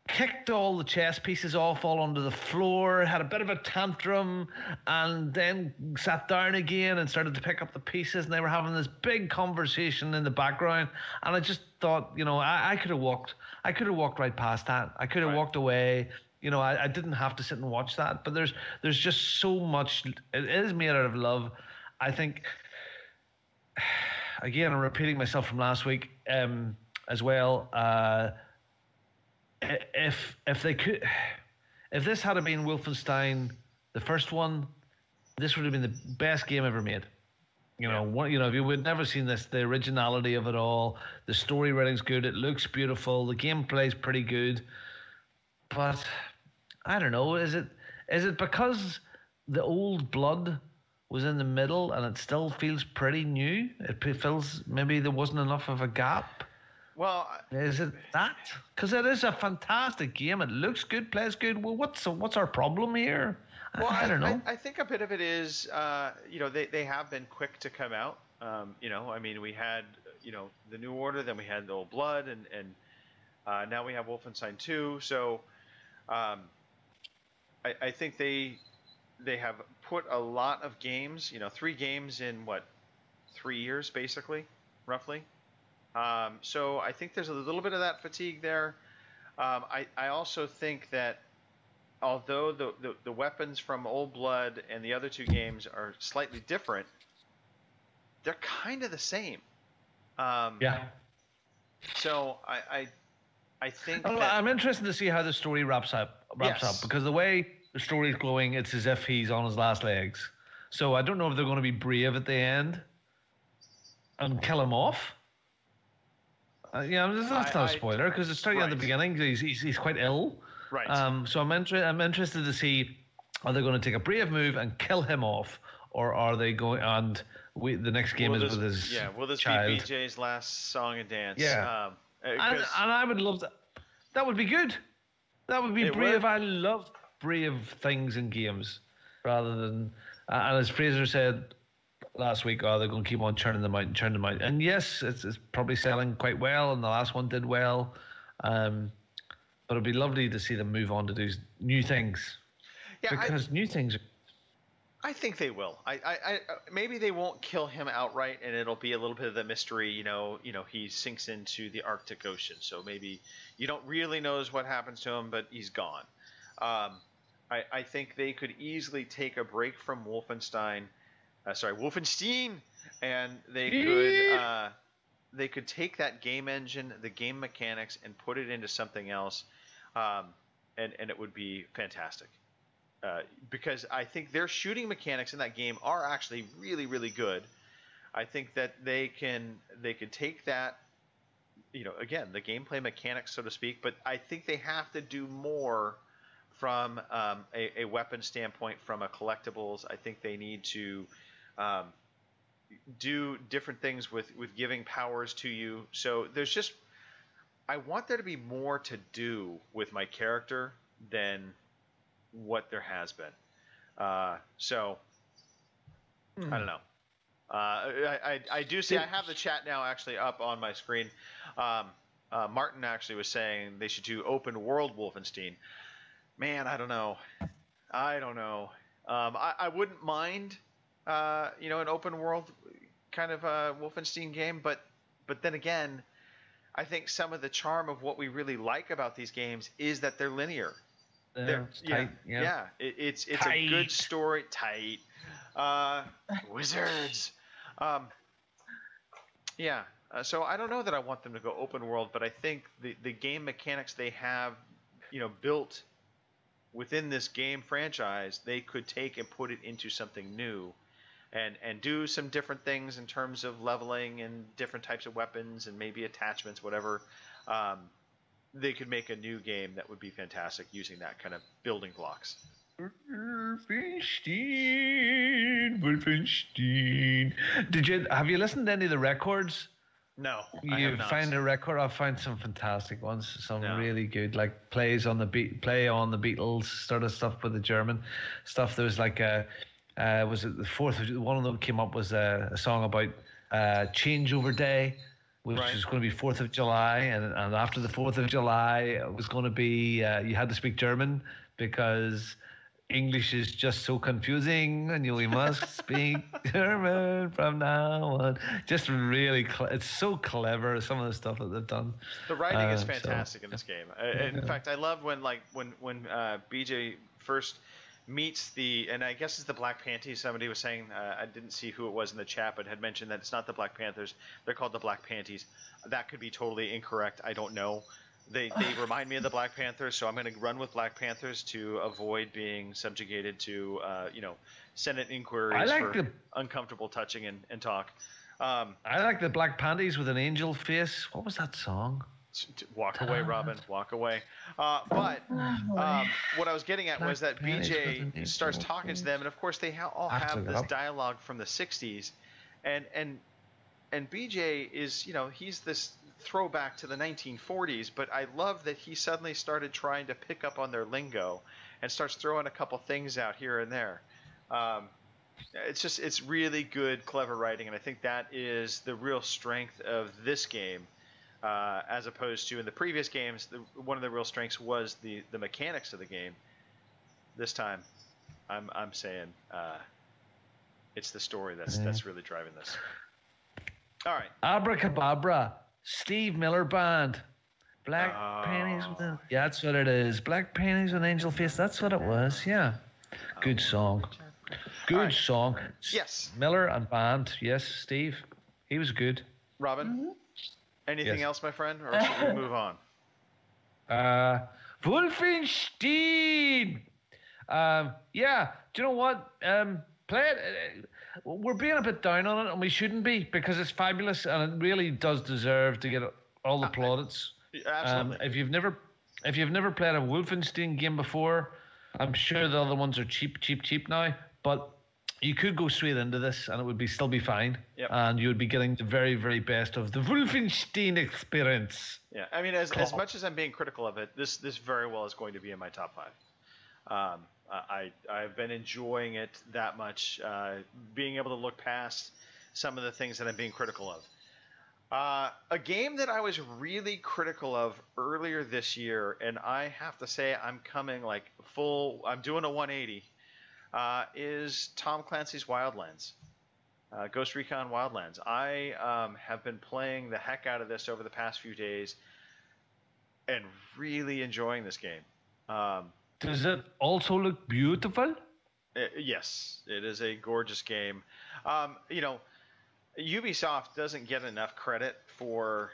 kicked all the chess pieces off all onto the floor, had a bit of a tantrum, and then sat down again and started to pick up the pieces, and they were having this big conversation in the background. And I just thought, you know, I could have walked right past that. I could have walked away. You know, I didn't have to sit and watch that. But there's just so much. It is made out of love. I think, again, I'm repeating myself from last week as well. If they could, if this had been Wolfenstein, the first one, this would have been the best game ever made. You know, if you would never seen this, the originality of it all, the story writing's good, it looks beautiful, the gameplay's pretty good, but I don't know. Is it because the old blood was in the middle and it still feels pretty new? It feels maybe there wasn't enough of a gap. Well, is it that? Because it is a fantastic game. It looks good, plays good. Well, what's our problem here? Well, I don't know. I think a bit of it is, you know, they have been quick to come out. You know, I mean, we had, you know, the New Order, then we had the Old Blood, and now we have Wolfenstein 2. So, I think they have put a lot of games, you know, 3 games in 3 years, basically, roughly. So I think there's a little bit of that fatigue there. I also think that although the weapons from Old Blood and the other 2 games are slightly different, they're kind of the same. So I think I'm interested to see how the story wraps up because the way the story's going, it's as if he's on his last legs. So I don't know if they're going to be brave at the end and kill him off. Yeah, that's not a spoiler because it's starting at the beginning. He's quite ill. Right. So I'm interested to see, are they going to take a brave move and kill him off, or are they going? And the next game is with his will this child. be BJ's last song and dance? Yeah. And I would love that. That would be good. That would be brave. I love brave things in games, rather than and as Fraser said last week, they're going to keep on churning them out. And yes, it's probably selling quite well, and the last one did well. But it'd be lovely to see them move on to do new things. Yeah, because new things. I think they will. I maybe they won't kill him outright, and it'll be a little bit of the mystery. You know, he sinks into the Arctic Ocean, so maybe you don't really know what happens to him, but he's gone. I think they could easily take a break from Wolfenstein, and they could take that game engine, the game mechanics, and put it into something else, and it would be fantastic. Because I think their shooting mechanics in that game are actually really, really good. I think that they could take that, you know, again, the gameplay mechanics, so to speak, but I think they have to do more from a weapon standpoint, from a collectibles. I think they need to do different things with giving powers to you. So there's just, I want there to be more to do with my character than what there has been. So I don't know. I do see, I have the chat now actually up on my screen. Martin actually was saying they should do open world Wolfenstein. Man, I don't know. I wouldn't mind, you know, an open world kind of Wolfenstein game, but then again, I think some of the charm of what we really like about these games is that they're linear. It's tight. It's a good story. Tight. Wizards. So I don't know that I want them to go open world, but I think the game mechanics they have, you know, built within this game franchise, they could take and put it into something new, and do some different things in terms of leveling and different types of weapons and maybe attachments, whatever, they could make a new game that would be fantastic using that kind of building blocks. Wolfenstein. Have you listened to any of the records? No, You find a record. I've found some fantastic ones. Some No. really good, like play on the Beatles sort of stuff with the German stuff. There was like was it the 4th of one of them came up was a song about changeover day, which Right. is going to be 4th of July, and after the 4th of July it was going to be you had to speak German because English is just so confusing, and we must speak German from now on. Just really, it's so clever, some of the stuff that they've done. The writing is So- fantastic in this game. In fact, I love when BJ first meets and I guess it's the Black Panties. Somebody was saying, I didn't see who it was in the chat, but had mentioned that it's not the Black Panthers. They're called the Black Panties. That could be totally incorrect. I don't know. They remind me of the Black Panthers, so I'm going to run with Black Panthers to avoid being subjugated to, Senate inquiries for uncomfortable touching and talk. I like the Black Panties with an angel face. What was that song? Walk away, Robin. Walk away. But what I was getting at was that BJ starts talking to them, and of course they all have this dialogue from the '60s, and BJ is, he's this throwback to the 1940s, but I love that he suddenly started trying to pick up on their lingo and starts throwing a couple things out here and there. It's really good, clever writing, and I think that is the real strength of this game. As opposed to in the previous games, one of the real strengths was the mechanics of the game. This time, I'm saying it's the story that's really driving this. All right. Abracadabra, Steve Miller Band, Black Panties with yeah, that's what it is. Black Panties with Angel Face. That's what it was. Yeah, good song. Good song. Yes. Miller and band. Yes, Steve. He was good. Robin. Anything else, my friend, or should we move on? Wolfenstein. Yeah. Do you know what? Play it. We're being a bit down on it, and we shouldn't be, because it's fabulous and it really does deserve to get all the plaudits. Absolutely. If you've never played a Wolfenstein game before, I'm sure the other ones are cheap now, but you could go straight into this and it would still be fine. Yep. And you would be getting the very, very best of the Wolfenstein experience. Yeah, I mean, as much as I'm being critical of it, this very well is going to be in my top 5. I've been enjoying it that much, being able to look past some of the things that I'm being critical of. A game that I was really critical of earlier this year, and I have to say I'm coming I'm doing a 180, is Tom Clancy's Wildlands. Ghost Recon Wildlands. I have been playing the heck out of this over the past few days and really enjoying this game. Does it also look beautiful? Yes, it is a gorgeous game. Ubisoft doesn't get enough credit for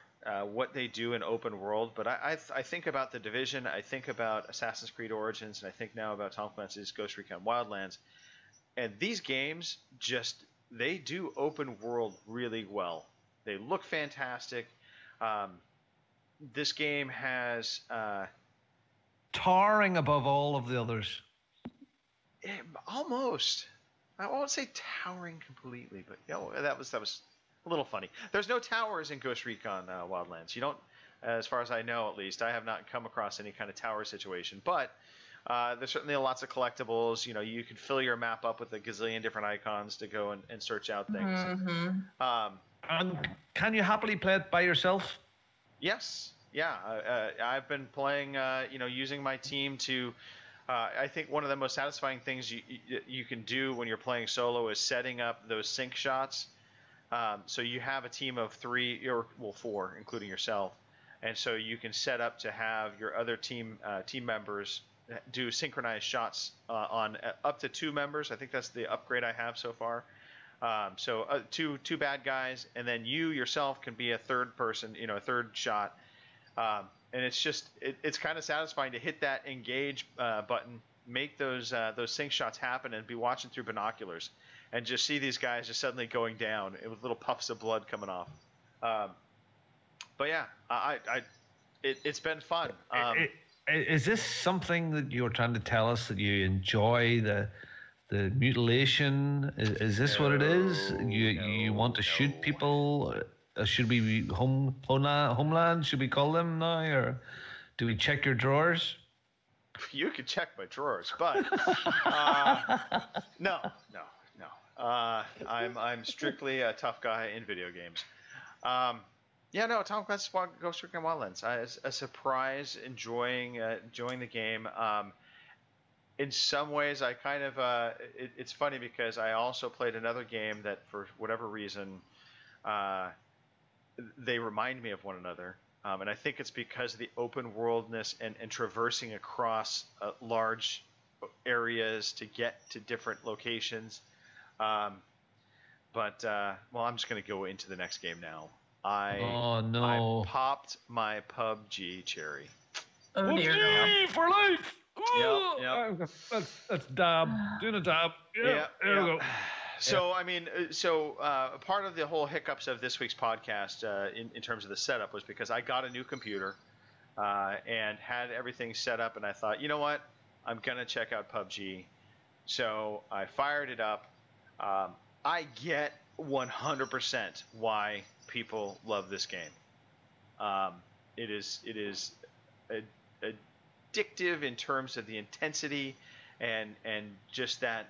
what they do in open world, but I think about The Division, I think about Assassin's Creed Origins, and I think now about Tom Clancy's Ghost Recon Wildlands. And these games they do open world really well. They look fantastic. This game has towering above all of the others. Almost. I won't say towering completely, but that was a little funny. There's no towers in Ghost Recon Wildlands. You don't, as far as I know, at least. I have not come across any kind of tower situation, but there's certainly lots of collectibles. You can fill your map up with a gazillion different icons to go and search out things. Mm-hmm. And can you happily play it by yourself? Yes. Yeah. I've been playing, using my team to. I think one of the most satisfying things you can do when you're playing solo is setting up those sync shots. So you have a team of 3 or 4, including yourself, and so you can set up to have your other team members do synchronized shots on up to 2 members. I think that's the upgrade I have so far. So two bad guys, and then you yourself can be a third person, a third shot. And it's kind of satisfying to hit that engage button, make those sync shots happen, and be watching through binoculars. and just see these guys just suddenly going down with little puffs of blood coming off. But yeah, it's been fun. Is this something that you're trying to tell us, that you enjoy the mutilation? Is this what it is? You want to shoot people? Should we be homeland? Should we call them now, or do we check your drawers? You can check my drawers, but no. I'm strictly a tough guy in video games. Tom Clancy's Ghost Recon Wildlands. A surprise, enjoying the game. In some ways, I kind of it's funny because I also played another game that, for whatever reason, they remind me of one another. And I think it's because of the open worldness and traversing across large areas to get to different locations. I'm just going to go into the next game now. I popped my PUBG cherry. Oh dear. PUBG for life. Yep. That's dab. Doing a dab. Yeah. There we go. So part of the whole hiccups of this week's podcast, in terms of the setup, was because I got a new computer and had everything set up, and I thought, you know what, I'm gonna check out PUBG. So I fired it up. I get 100% why people love this game. It is addictive in terms of the intensity and just that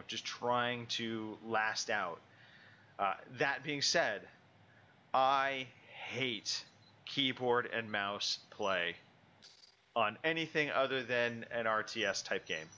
just trying to last out. That being said, I hate keyboard and mouse play on anything other than an RTS type game.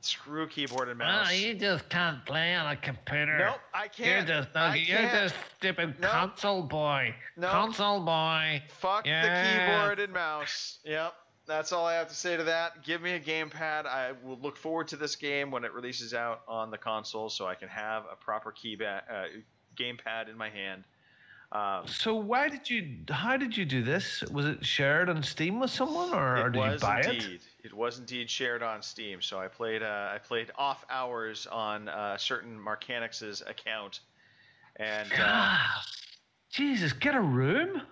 Screw keyboard and mouse. Oh, you just can't play on a computer. Nope, I can't. You're just stupid console boy. Nope. Console boy. Fuck the keyboard and mouse. Yep, that's all I have to say to that. Give me a gamepad. I will look forward to this game when it releases out on the console, so I can have a proper gamepad in my hand. So how did you do this? Was it shared on Steam with someone, or did you buy it? It was indeed shared on Steam. So I played off hours on certain Marcanix's account, and Jesus, get a room.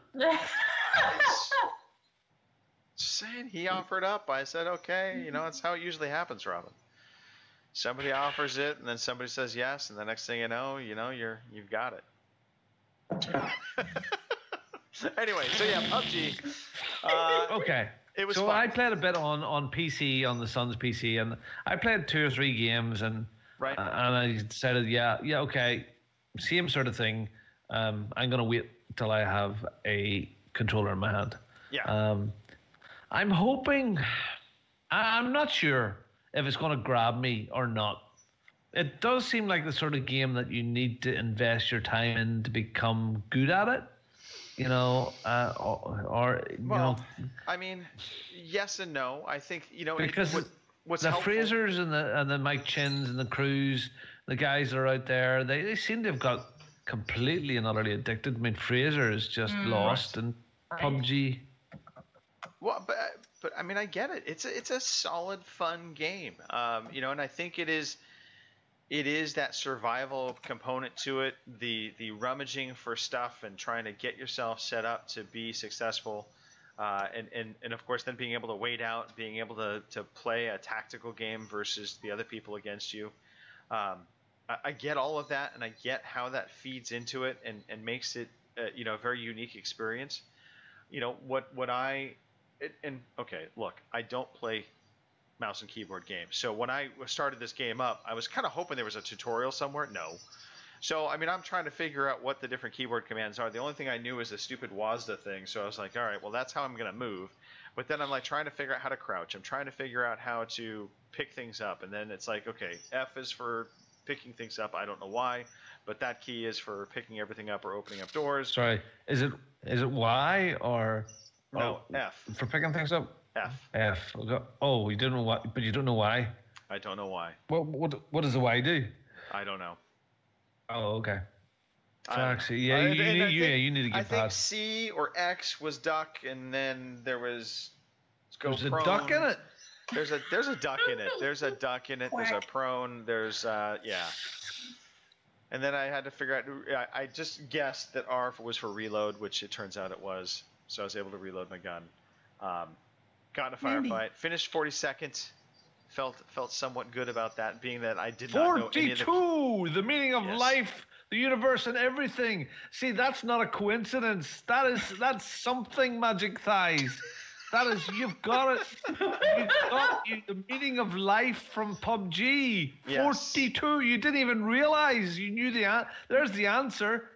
Just saying, he offered up. I said, okay, that's how it usually happens, Robin. Somebody offers it, and then somebody says yes, and the next thing you know, you've got it. Anyway, so yeah, PUBG. Okay. It was so fun. I played a bit on PC, on the son's PC, and I played 2 or 3 games, and right. And I decided, okay, same sort of thing. I'm gonna wait till I have a controller in my hand. Yeah. I'm hoping. I'm not sure if it's gonna grab me or not. It does seem like the sort of game that you need to invest your time in to become good at it, I mean, yes and no. I think because what's the helpful, Frasers and the Mike Chins and the Crews, the guys that are out there, they seem to have got completely and utterly addicted. I mean, Fraser is just lost in PUBG. Well, but I mean, I get it. It's a solid, fun game. And I think it is that survival component to it, the rummaging for stuff and trying to get yourself set up to be successful, and of course then being able to wait out, being able to play a tactical game versus the other people against you. I get all of that, and I get how that feeds into it and makes it a very unique experience. Okay, look, I don't play mouse and keyboard games. So when I started this game up, I was kind of hoping there was a tutorial somewhere. No. So, I mean, I'm trying to figure out what the different keyboard commands are. The only thing I knew was the stupid WASD thing. So I was like, all right, well, that's how I'm going to move. But then I'm like trying to figure out how to crouch. I'm trying to figure out how to pick things up. And then it's like, okay, F is for picking things up. I don't know why, but that key is for picking everything up or opening up doors. Sorry, is it Y or no, F for picking things up? F. Oh, you don't know what, but you don't know why. I don't know why. What does the Y do? I don't know. Oh, okay. Actually, you need to get I think past. C or X was duck, and then there was go There's prone. a duck in it. There's a duck in it. There's a duck in it. There's a prone. There's yeah. And then I had to figure out. I just guessed that R was for reload, which it turns out it was. So I was able to reload my gun. Got in a firefight. Finished 42nd. Felt somewhat good about that, being that I did not know any of the... 42! The meaning of life, the universe, and everything. See, that's not a coincidence. That's something, Magic Thighs. That is, you've got it. The meaning of life from PUBG. Yes. 42. You didn't even realize you knew there's the answer.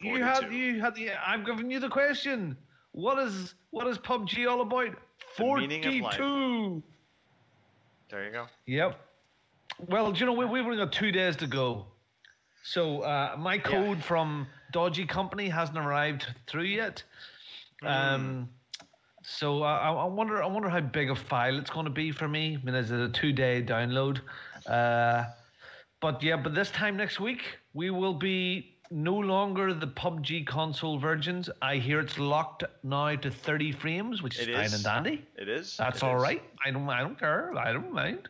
42. You had the. I'm giving you the question. What is PUBG all about? 42. The meaning of life. There you go. Yep. Well, do you know, we've only got 2 days to go. So my code from Dodgy Company hasn't arrived through yet. So I wonder how big a file it's going to be for me. I mean, is it a 2-day download? But this time next week, we will be no longer the PUBG console versions. I hear it's locked now to 30 frames, which is fine and dandy. It is. That's all right. I don't care. I don't mind.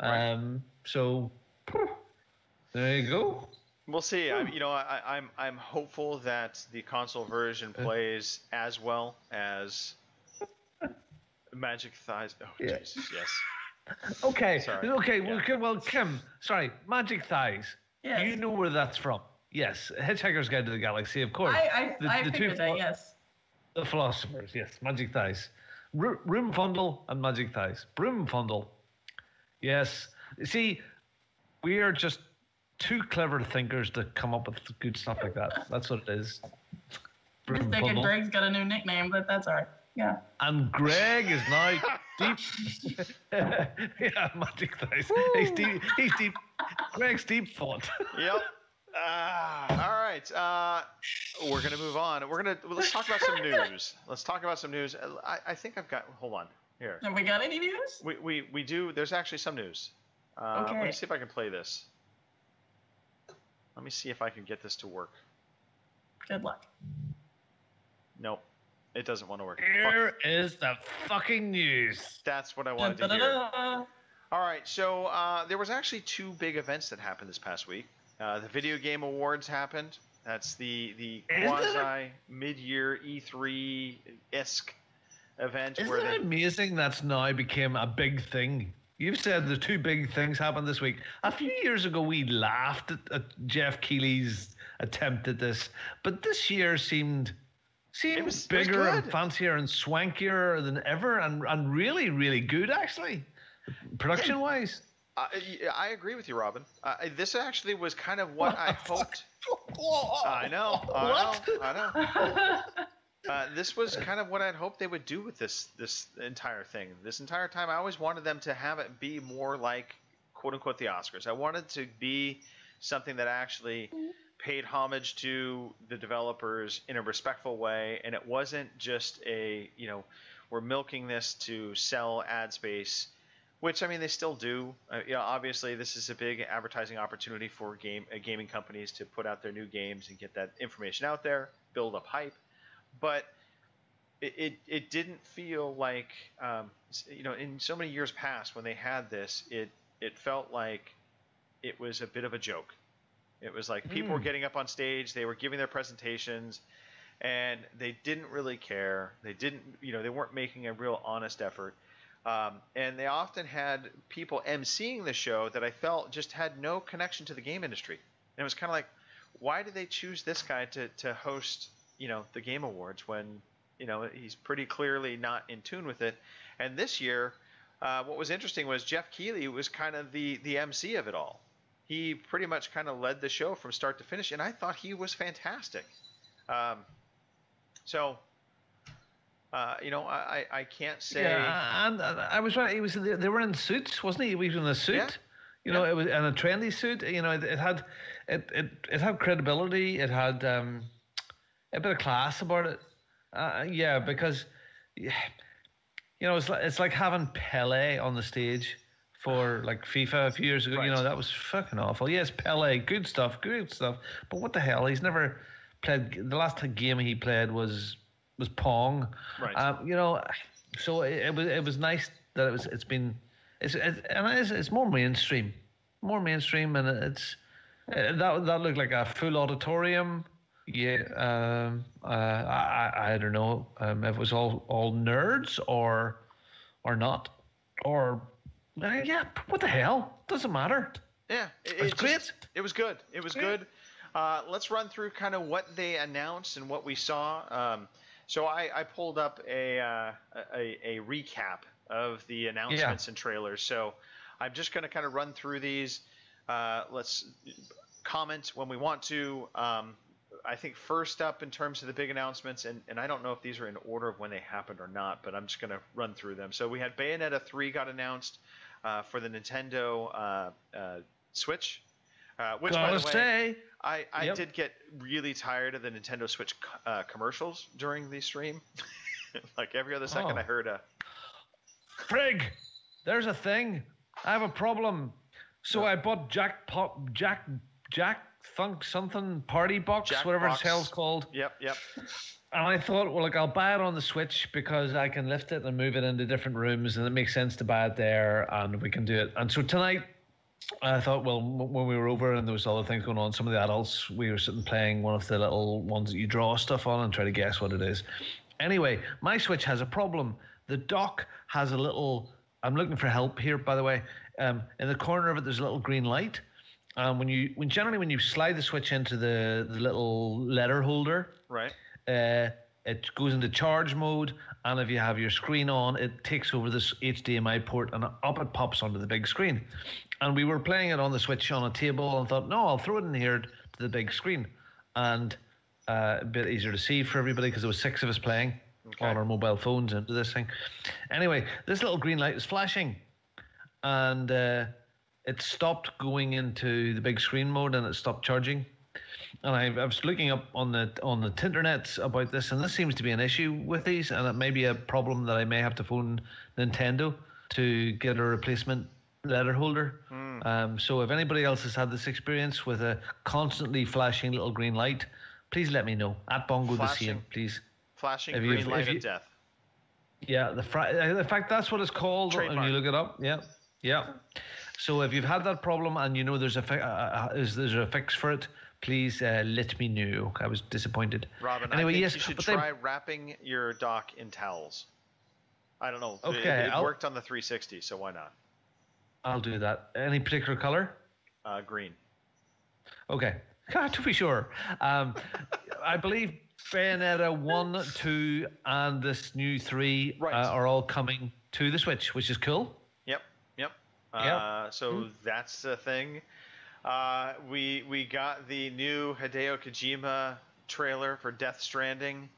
Right. So there you go. We'll see. I'm hopeful that the console version plays as well as Magic Thighs. Oh Jesus, yes. Okay. Sorry. Okay. Yeah. Well, Kim. Sorry, Magic Thighs. Yes. You know where that's from. Yes, Hitchhiker's Guide to the Galaxy, of course. I figured that, yes. The philosophers, yes. Magic Thighs. Room Fundle and Magic Thighs. Broom Fundle. Yes. See, we are just two clever thinkers to come up with good stuff like that. That's what it is. Just thinking Greg's got a new nickname, but that's all right. Yeah. And Greg is now deep. Yeah, Magic Thighs. He's deep. Greg's deep thought. Yep. All right. We're gonna move on. Let's talk about some news. Let's talk about some news. I think I've got. Hold on. Here. Have we got any news? We do. There's actually some news. Okay. Let me see if I can play this. Let me see if I can get this to work. Good luck. Nope. It doesn't want to work. Here is the fucking news. That's what I wanted to hear. All right. So there was actually 2 big events that happened this past week. The Video Game Awards happened. That's the quasi mid-year E3-esque event. Isn't it amazing that's now became a big thing? You've said the 2 big things happened this week. A few years ago, we laughed at Jeff Keighley's attempt at this, but this year seemed bigger and fancier and swankier than ever, and really, really good actually, production-wise. I agree with you, Robin. This actually was kind of what I hoped. I know. This was kind of what I'd hoped they would do with this entire thing. This entire time, I always wanted them to have it be more like, quote unquote, the Oscars. I wanted to be something that actually paid homage to the developers in a respectful way, and it wasn't just we're milking this to sell ad space. Which, I mean, they still do. Obviously, this is a big advertising opportunity for gaming companies to put out their new games and get that information out there, build up hype. But it didn't feel like, in so many years past when they had this, it felt like it was a bit of a joke. It was like people were getting up on stage, they were giving their presentations, and they didn't really care. They didn't, they weren't making a real honest effort. And they often had people emceeing the show that I felt just had no connection to the game industry. And it was kind of like, why did they choose this guy to host, the Game Awards when, he's pretty clearly not in tune with it. And this year, what was interesting was Jeff Keighley was kind of the MC of it all. He pretty much kind of led the show from start to finish, and I thought he was fantastic. I can't say. Yeah, and I was right. They were in suits, wasn't he? He was in a suit. Yeah. It was in a trendy suit. It had credibility. It had a bit of class about it. Because it's like having Pele on the stage for like FIFA a few years ago. Right. That was fucking awful. Yes, Pele, good stuff. But what the hell? He's never played. The last game he played was Pong. Right. So it was nice that it's more mainstream, and that looked like a full auditorium. Yeah, I don't know if it was all nerds or not, or yeah, what the hell? Doesn't matter. Yeah, it's great. It was good. It was good. Let's run through kind of what they announced and what we saw. So I pulled up a recap of the announcements and trailers. So I'm just going to kind of run through these. Let's comment when we want to. I think first up in terms of the big announcements, and I don't know if these are in order of when they happened or not, but I'm just going to run through them. So we had Bayonetta 3 got announced for the Nintendo Switch, which, by the way, I did get really tired of the Nintendo Switch commercials during the stream. Like every other second I heard a... Frig, there's a thing. I have a problem. So I bought Jack Funk something party box, whatever the hell's called. Yep. And I thought, well, look, I'll buy it on the Switch because I can lift it and move it into different rooms, and it makes sense to buy it there, and we can do it. And so tonight, I thought, well, when we were over and there was other things going on, some of the adults, we were sitting playing one of the little ones that you draw stuff on and try to guess what it is. Anyway, my Switch has a problem. The dock has a little... I'm looking for help here, by the way. In the corner of it, there's a little green light. When you slide the Switch into the little letter holder, right, it goes into charge mode, and if you have your screen on, it takes over this HDMI port and up it pops onto the big screen. And we were playing it on the Switch on a table and thought, no, I'll throw it in here to the big screen, and a bit easier to see for everybody because there was 6 of us playing on our mobile phones into this thing. Anyway, this little green light is flashing, and it stopped going into the big screen mode and it stopped charging. And I was looking up on the internets about this, and this seems to be an issue with these, and it may be a problem that I may have to phone Nintendo to get a replacement letter holder. So if anybody else has had this experience with a constantly flashing little green light, please let me know at Bongo the Same, please. Flashing green light of death. Yeah, in fact, that's what it's called. Trademark. When you look it up. Yeah. So if you've had that problem and you know there's a fix for it, please let me know. I was disappointed. Robin, anyway, I think you should try wrapping your dock in towels. I don't know. Okay, it worked on the 360, so why not? I'll do that. Any particular color? Green. Okay. To be sure. I believe Bayonetta 1, 2, and this new 3 are all coming to the Switch, which is cool. Yep. So that's the thing. We got the new Hideo Kojima trailer for Death Stranding.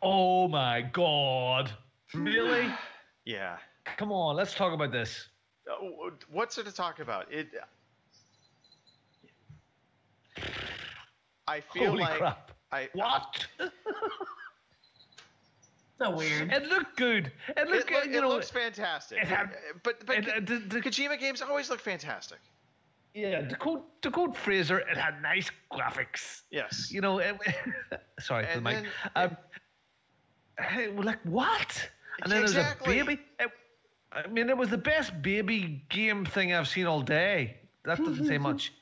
Oh my God! Really? Yeah. Come on, let's talk about this. What's there to talk about? I feel Holy like crap. What? So weird. It looked good. It looks fantastic. But Kojima games always look fantastic. Yeah, to quote Fraser, it had nice graphics. Yes. Sorry for the mic. Like what? And then there's a baby. It was the best baby game thing I've seen all day. That doesn't say much.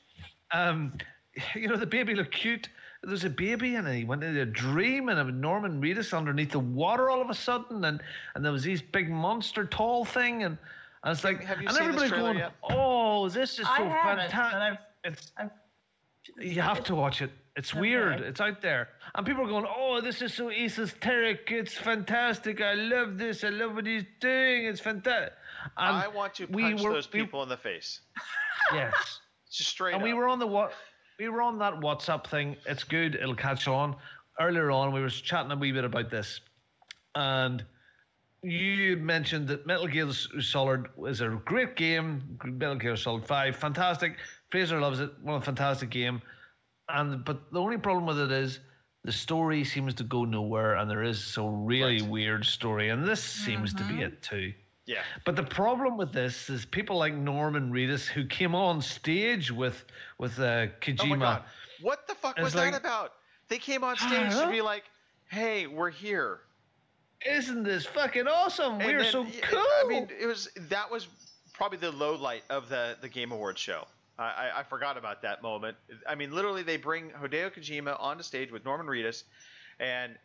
The baby looked cute. There's a baby, and he went into a dream, and it was Norman Reedus underneath the water all of a sudden, and there was these big monster tall thing, and it's like, have you and seen everybody's this trailer going, yet? "Oh, this is so fantastic!" I've You have to watch it. It's weird. It's out there, and people are going, "Oh, this is so esoteric. It's fantastic. I love this. I love what he's doing. It's fantastic." And I want to punch those people in the face. Yes. Just straight up. And we were on that WhatsApp thing. It's good. It'll catch on. Earlier on, we were chatting a wee bit about this, and you mentioned that Metal Gear Solid is a great game. Metal Gear Solid 5, fantastic. Fraser loves it. What a fantastic game. But the only problem with it is the story seems to go nowhere, and there is a really weird story, and this seems to be it too. Yeah. But the problem with this is people like Norman Reedus, who came on stage with Kojima. Oh my God. What the fuck was that about? They came on stage to be like, "Hey, we're here." Isn't this fucking awesome? And We're then, so cool. I mean, that was probably the low light of the Game Awards show. I forgot about that moment. I mean, literally, they bring Hideo Kojima onto stage with Norman Reedus, and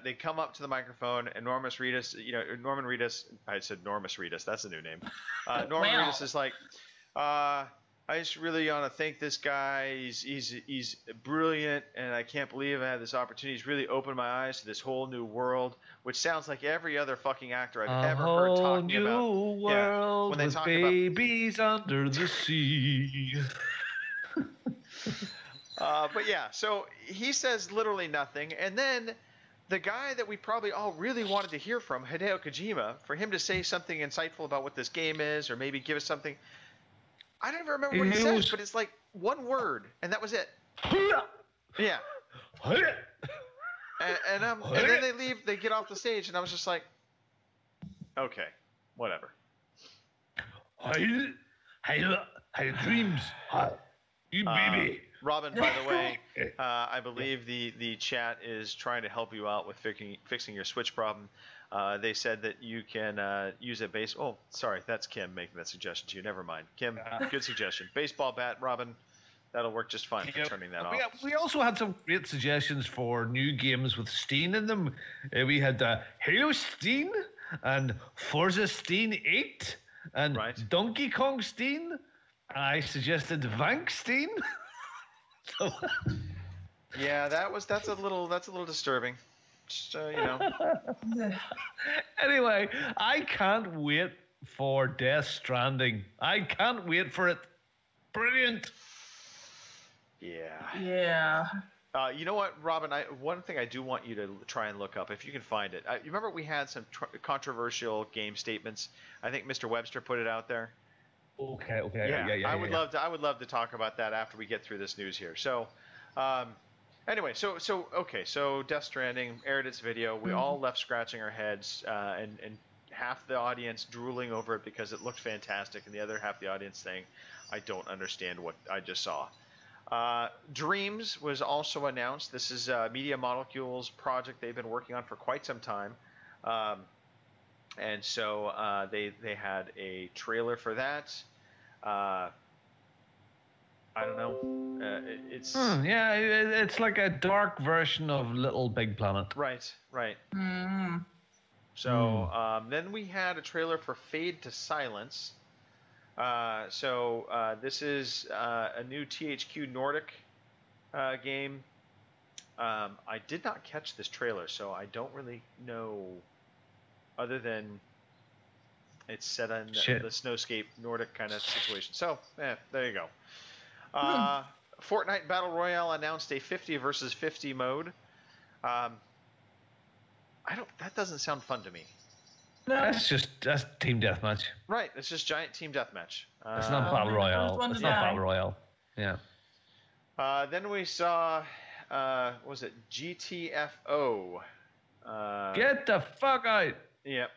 they come up to the microphone, and Norman Reedus, I said Normus Reedus, that's a new name. Norman Wow. Reedus is like, I just really want to thank this guy. He's brilliant, and I can't believe I had this opportunity. He's really opened my eyes to this whole new world, which sounds like every other fucking actor I've ever heard talking about. A whole new world when they with talk babies under the sea. But yeah, so he says literally nothing, and then the guy that we probably all really wanted to hear from, Hideo Kojima, for him to say something insightful about what this game is, or maybe give us something. I don't even remember what he says, but it's like one word, and that was it. Yeah. And then they leave, they get off the stage, and I was just like, okay, whatever. I had dreams. You baby. Robin, by the way, I believe the chat is trying to help you out with fixing your Switch problem. They said that you can use a base. Oh, sorry, that's Kim making that suggestion to you. Never mind, Kim. Good suggestion. Baseball bat, Robin. That'll work just fine for turning that off. We also had some great suggestions for new games with Steen in them. We had Halo Steen and Forza Steen 8 and Donkey Kong Steen. I suggested Vank Steen. So. Yeah, that's a little disturbing. Just, Anyway, I can't wait for Death Stranding. I can't wait for it. Brilliant. Yeah. You know what, Robin? One thing I do want you to try and look up, if you can find it. You remember we had some controversial game statements? I think Mr. Webster put it out there. Okay. I would love to talk about that after we get through this news here. So, anyway, so Death Stranding aired its video. We all left scratching our heads, and half the audience drooling over it because it looked fantastic, and the other half the audience saying, "I don't understand what I just saw." Dreams was also announced. This is Media Molecule's project they've been working on for quite some time. And so they had a trailer for that. I don't know. It's it's like a dark version of Little Big Planet. Right. So then we had a trailer for Fade to Silence. This is a new THQ Nordic game. I did not catch this trailer, so I don't really know. Other than it's set on the snowscape Nordic kind of situation. So, there you go. Fortnite Battle Royale announced a 50 versus 50 mode. That doesn't sound fun to me. No. That's team deathmatch. Right, it's just giant team deathmatch. It's not Battle Royale. It's not Battle Royale. Yeah. Then we saw, was it GTFO? Get the fuck out! Yep.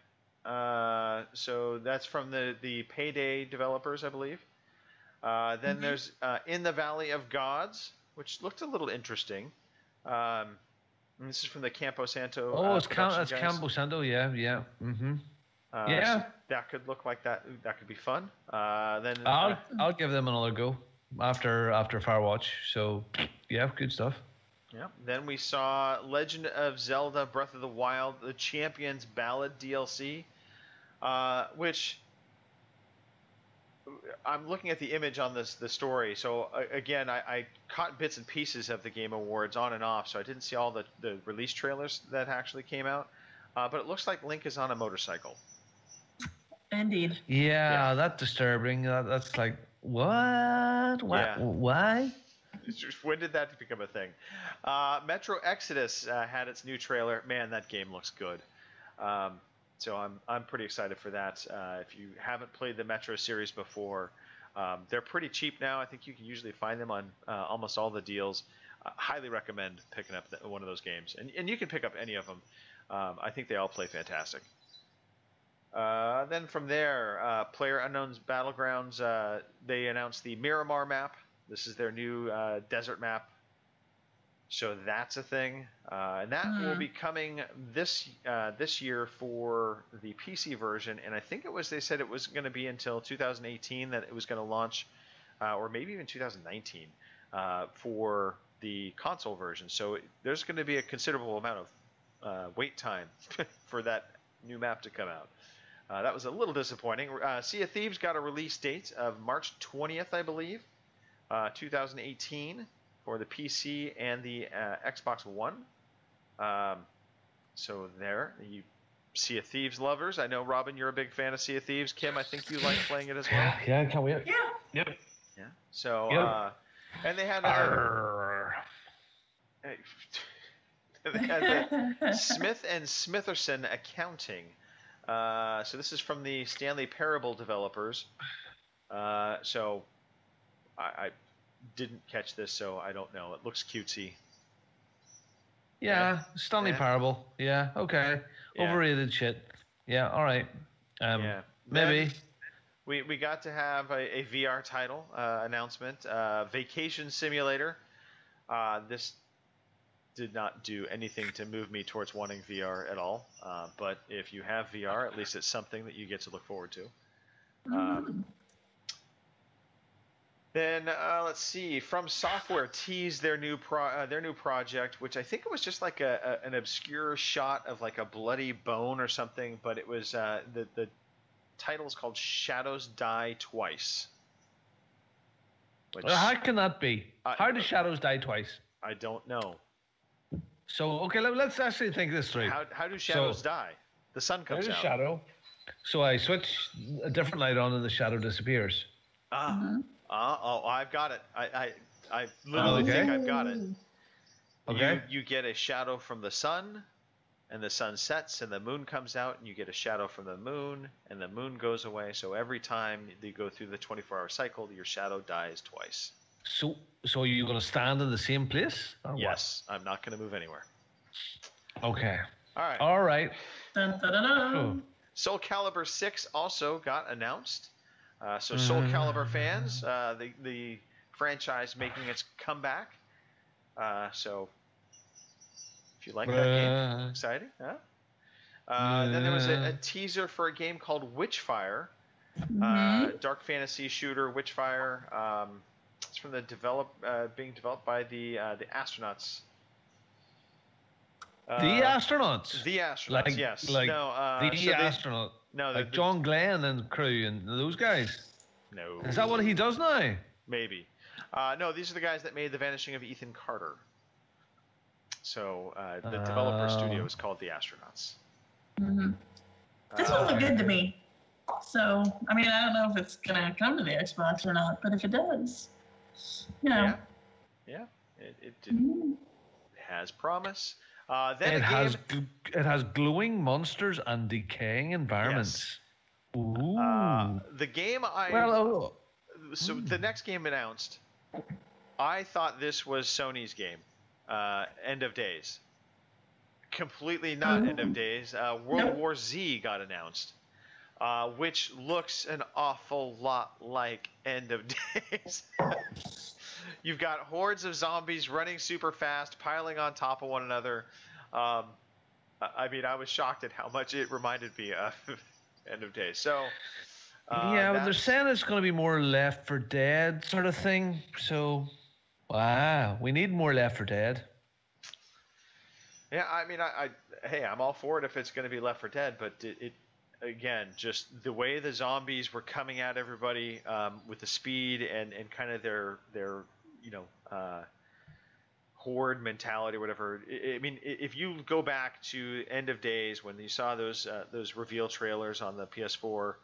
So that's from the Payday developers, I believe. Then there's In the Valley of Gods, which looked a little interesting. And this is from the Campo Santo. Oh, that's Campo Santo. Yeah. Mm-hmm. So that could look like that. That could be fun. Then I'll give them another go after Firewatch. So yeah, good stuff. Yeah. Then we saw Legend of Zelda: Breath of the Wild, the Champions Ballad DLC, which I'm looking at the image on the story. So again, I caught bits and pieces of the Game Awards on and off, so I didn't see all the release trailers that actually came out. But it looks like Link is on a motorcycle. Indeed. Yeah, that's disturbing. That's like what? Yeah. Why? When did that become a thing? Metro Exodus had its new trailer. Man, that game looks good. So I'm pretty excited for that. If you haven't played the Metro series before, they're pretty cheap now. I think you can usually find them on almost all the deals. Highly recommend picking up one of those games, and you can pick up any of them. I think they all play fantastic. Then from there, PlayerUnknown's Battlegrounds, they announced the Miramar map. This is their new desert map. So that's a thing, and that will be coming this year for the PC version. And I think they said it was going to be until 2018 that it was going to launch, or maybe even 2019 for the console version. So there's going to be a considerable amount of wait time for that new map to come out. That was a little disappointing. Sea of Thieves got a release date of March 20th, I believe, 2018. For the PC and the Xbox One. So there, you Sea of Thieves lovers. I know, Robin, you're a big fan of Sea of Thieves. Kim, I think you like playing it as well. Yeah, can't wait. Yeah. Yep. Yeah. So, Yep. And they had, they had the Smith and Smitherson Accounting. So this is from the Stanley Parable developers. So I didn't catch this, so I don't know. It looks cutesy. Yeah, Stanley Parable. Yeah, okay. Yeah. Overrated shit. Yeah, all right. Maybe. Then we got to have a VR title announcement. Vacation Simulator. This did not do anything to move me towards wanting VR at all. But if you have VR, at least it's something that you get to look forward to. Then let's see. From Software teased their new project, which I think it was just like an obscure shot of like a bloody bone or something, but it was the title is called Shadows Die Twice. Which, How can that be? How do shadows die twice? I don't know. So okay, let's actually think this through. How do shadows die? The sun comes There's out. a shadow. So I switch a different light on and the shadow disappears. I've got it. I literally think I've got it. Okay. You get a shadow from the sun, and the sun sets, and the moon comes out, and you get a shadow from the moon, and the moon goes away. So every time you go through the 24-hour cycle, your shadow dies twice. So are you going to stand in the same place? Or Yes, I'm not going to move anywhere. what? Okay. All right. All right. Dun, dun, dun, dun. Oh. Soul Calibur 6 also got announced. So Soul Calibur fans, the franchise making its comeback. So if you like that game, exciting, huh? Then there was a teaser for a game called Witchfire, dark fantasy shooter. Witchfire. It's from the being developed by the Astronauts. The Astronauts. The Astronauts, Like, yes. Like No, the astronaut. No, like John Glenn and crew and those guys. No. Is that what he does now? Maybe. No, these are the guys that made The Vanishing of Ethan Carter. So the developer studio is called The Astronauts. This one looked good to me. So, I mean, I don't know if it's going to come to the Xbox or not, but if it does, you know. Yeah. It has promise. Then It has glowing monsters and decaying environments. Ooh. The game So the next game announced, I thought this was Sony's game, End of Days. Completely not End of Days. World War Z got announced, which looks an awful lot like End of Days. You've got hordes of zombies running super fast, piling on top of one another. I mean, I was shocked at how much it reminded me of End of Days. So, but they're saying it's going to be more Left 4 Dead sort of thing. So, wow, we need more Left 4 Dead. Yeah, I mean, hey, I'm all for it if it's going to be Left 4 Dead, but it again, just the way the zombies were coming at everybody with the speed and kind of their horde mentality or whatever. I mean, if you go back to End of Days when you saw those reveal trailers on the PS4,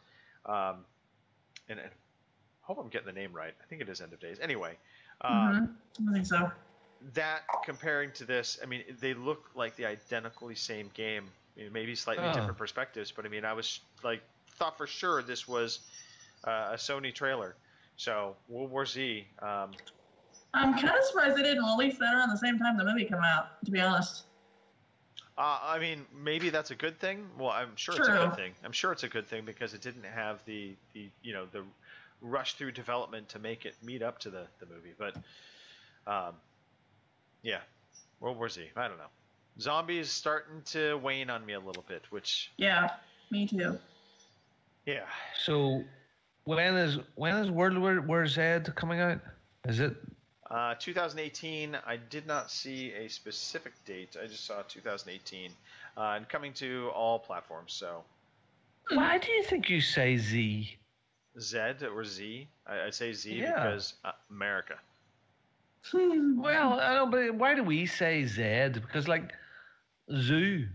and I hope I'm getting the name right. I think it is End of Days. Anyway, I think so. That comparing to this, I mean, they look like the identically same game. I mean, maybe slightly different perspectives, but I mean, I was thought for sure this was a Sony trailer. So World War Z. I'm kind of surprised they didn't release that around the same time the movie came out, to be honest. I mean, maybe that's a good thing. Well, I'm sure it's a good thing. I'm sure it's a good thing because it didn't have the rush through development to make it meet up to the movie. But yeah, World War Z. I don't know. Zombies starting to wane on me a little bit, which Yeah, me too. yeah. So when is World War Z coming out? Is it? 2018. I did not see a specific date. I just saw 2018, and coming to all platforms. So Why do you think you say Z? Z or Z? I say Z Yeah. because America. Well, I don't. But why do we say Z? Because like zoo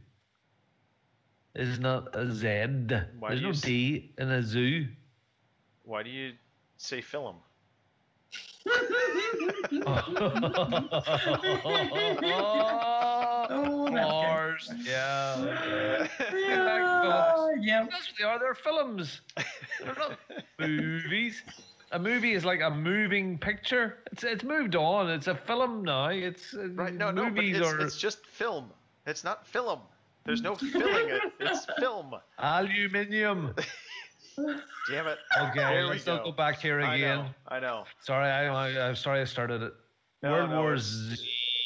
is not a Z. Why There's do no you D in a zoo. Why do you say film? Oh, Cars, yeah. Yeah. That's what they are. They're films. They're not movies. A movie is like a moving picture. It's moved on. It's a film now. It's Right? No, but movies it's just film. It's not film. There's no filling it. It's film. aluminium. Damn it. Okay, There let's we not go back here again. I know. Sorry, I'm sorry I started it. No, World no, War it's-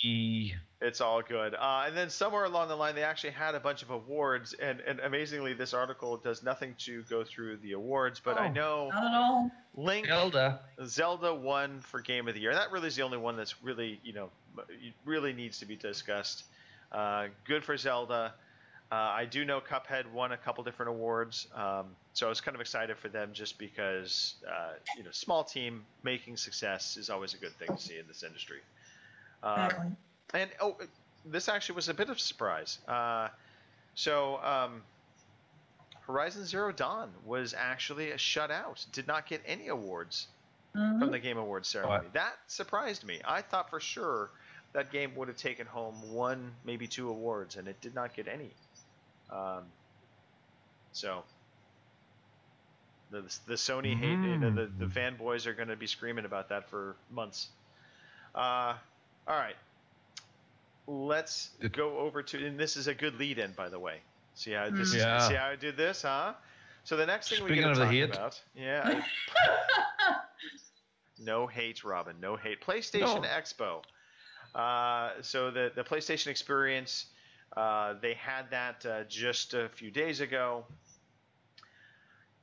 Z. It's all good. And then somewhere along the line, they actually had a bunch of awards, and amazingly, this article does nothing to go through the awards, but I Oh. know Not at all. Link Zelda. won for Game of the Year. And that really is the only one that's really, really needs to be discussed. Good for Zelda. I do know Cuphead won a couple different awards, so I was kind of excited for them just because, small team making success is always a good thing to see in this industry. Exactly. And this actually was a bit of a surprise. Horizon Zero Dawn was actually a shutout. Did not get any awards from the Game Awards ceremony. What? That surprised me. I thought for sure that game would have taken home 1, maybe 2 awards, and it did not get any. So the Sony hate, the fanboys are going to be screaming about that for months. All right. Let's go over to, and this is a good lead-in, by the way. See how this is, Yeah. see how I did this, huh? So the next thing Speaking we're of going the to hate. talk about, yeah, no hate, Robin, no hate. PlayStation No. Expo. So the PlayStation Experience, they had that just a few days ago.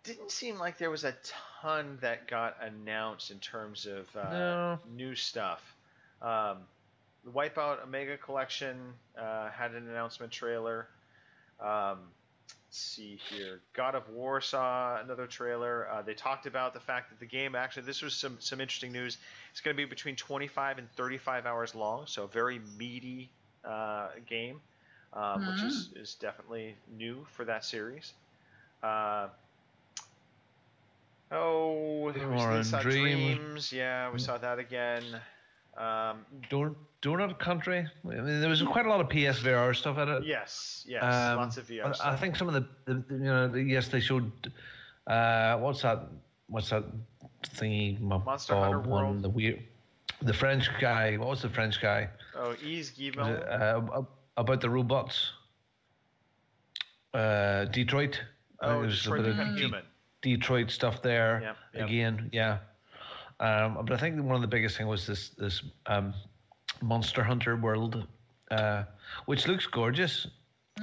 Didn't seem like there was a ton that got announced in terms of No. new stuff. The Wipeout Omega Collection had an announcement trailer. Let's see here. God of War saw another trailer. They talked about the fact that the game, actually, this was some interesting news. It's going to be between 25 and 35 hours long, so a very meaty game, which is definitely new for that series. We saw Dreams. Yeah, we saw that again. Donut Country. I mean, there was quite a lot of PSVR stuff at it. Yes, lots of VR I stuff. think some of yes, they showed. What's that thingy? Monster Hunter World. The French guy. What was the French guy? Oh, Yves Guillemot. About the robots. Detroit. I think Oh, there's Detroit a bit of Become Human. Detroit stuff there. Yep. Again, yeah. But I think one of the biggest thing was this Monster Hunter World, which looks gorgeous.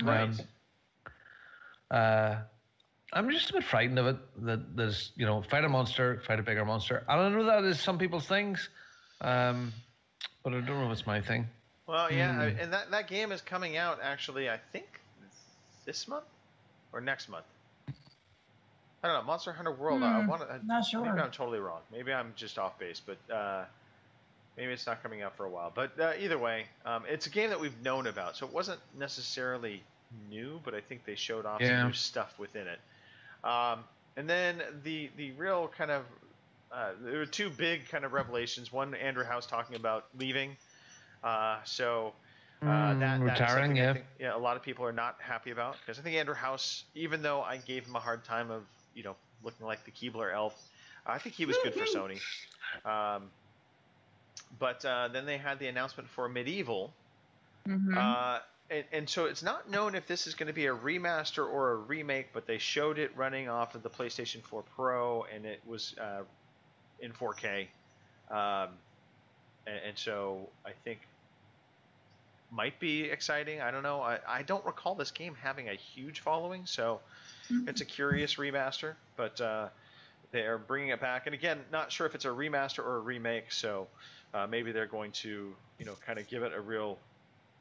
Right. I'm just a bit frightened of it. That there's fight a monster, fight a bigger monster. I don't know that is some people's things, but I don't know if it's my thing. Well, yeah, and that game is coming out actually, I think, this month or next month. I don't know. Monster Hunter World. Not sure. Maybe I'm totally wrong. Maybe I'm just off base, but maybe it's not coming out for a while. But either way, it's a game that we've known about, so it wasn't necessarily new, but I think they showed off some new stuff within it. And then the real kind of there were 2 big kind of revelations. One, Andrew House talking about leaving. That's retiring, something I yeah. think, a lot of people are not happy about, because I think Andrew House, even though I gave him a hard time of looking like the Keebler elf, I think he was good for Sony. But then they had the announcement for Medieval, and so it's not known if this is going to be a remaster or a remake, but they showed it running off of the PlayStation 4 Pro, and it was in 4K. And so I think might be exciting. I don't know. I don't recall this game having a huge following, so it's a curious remaster. But they are bringing it back, and again, not sure if it's a remaster or a remake. So maybe they're going to, kind of give it a real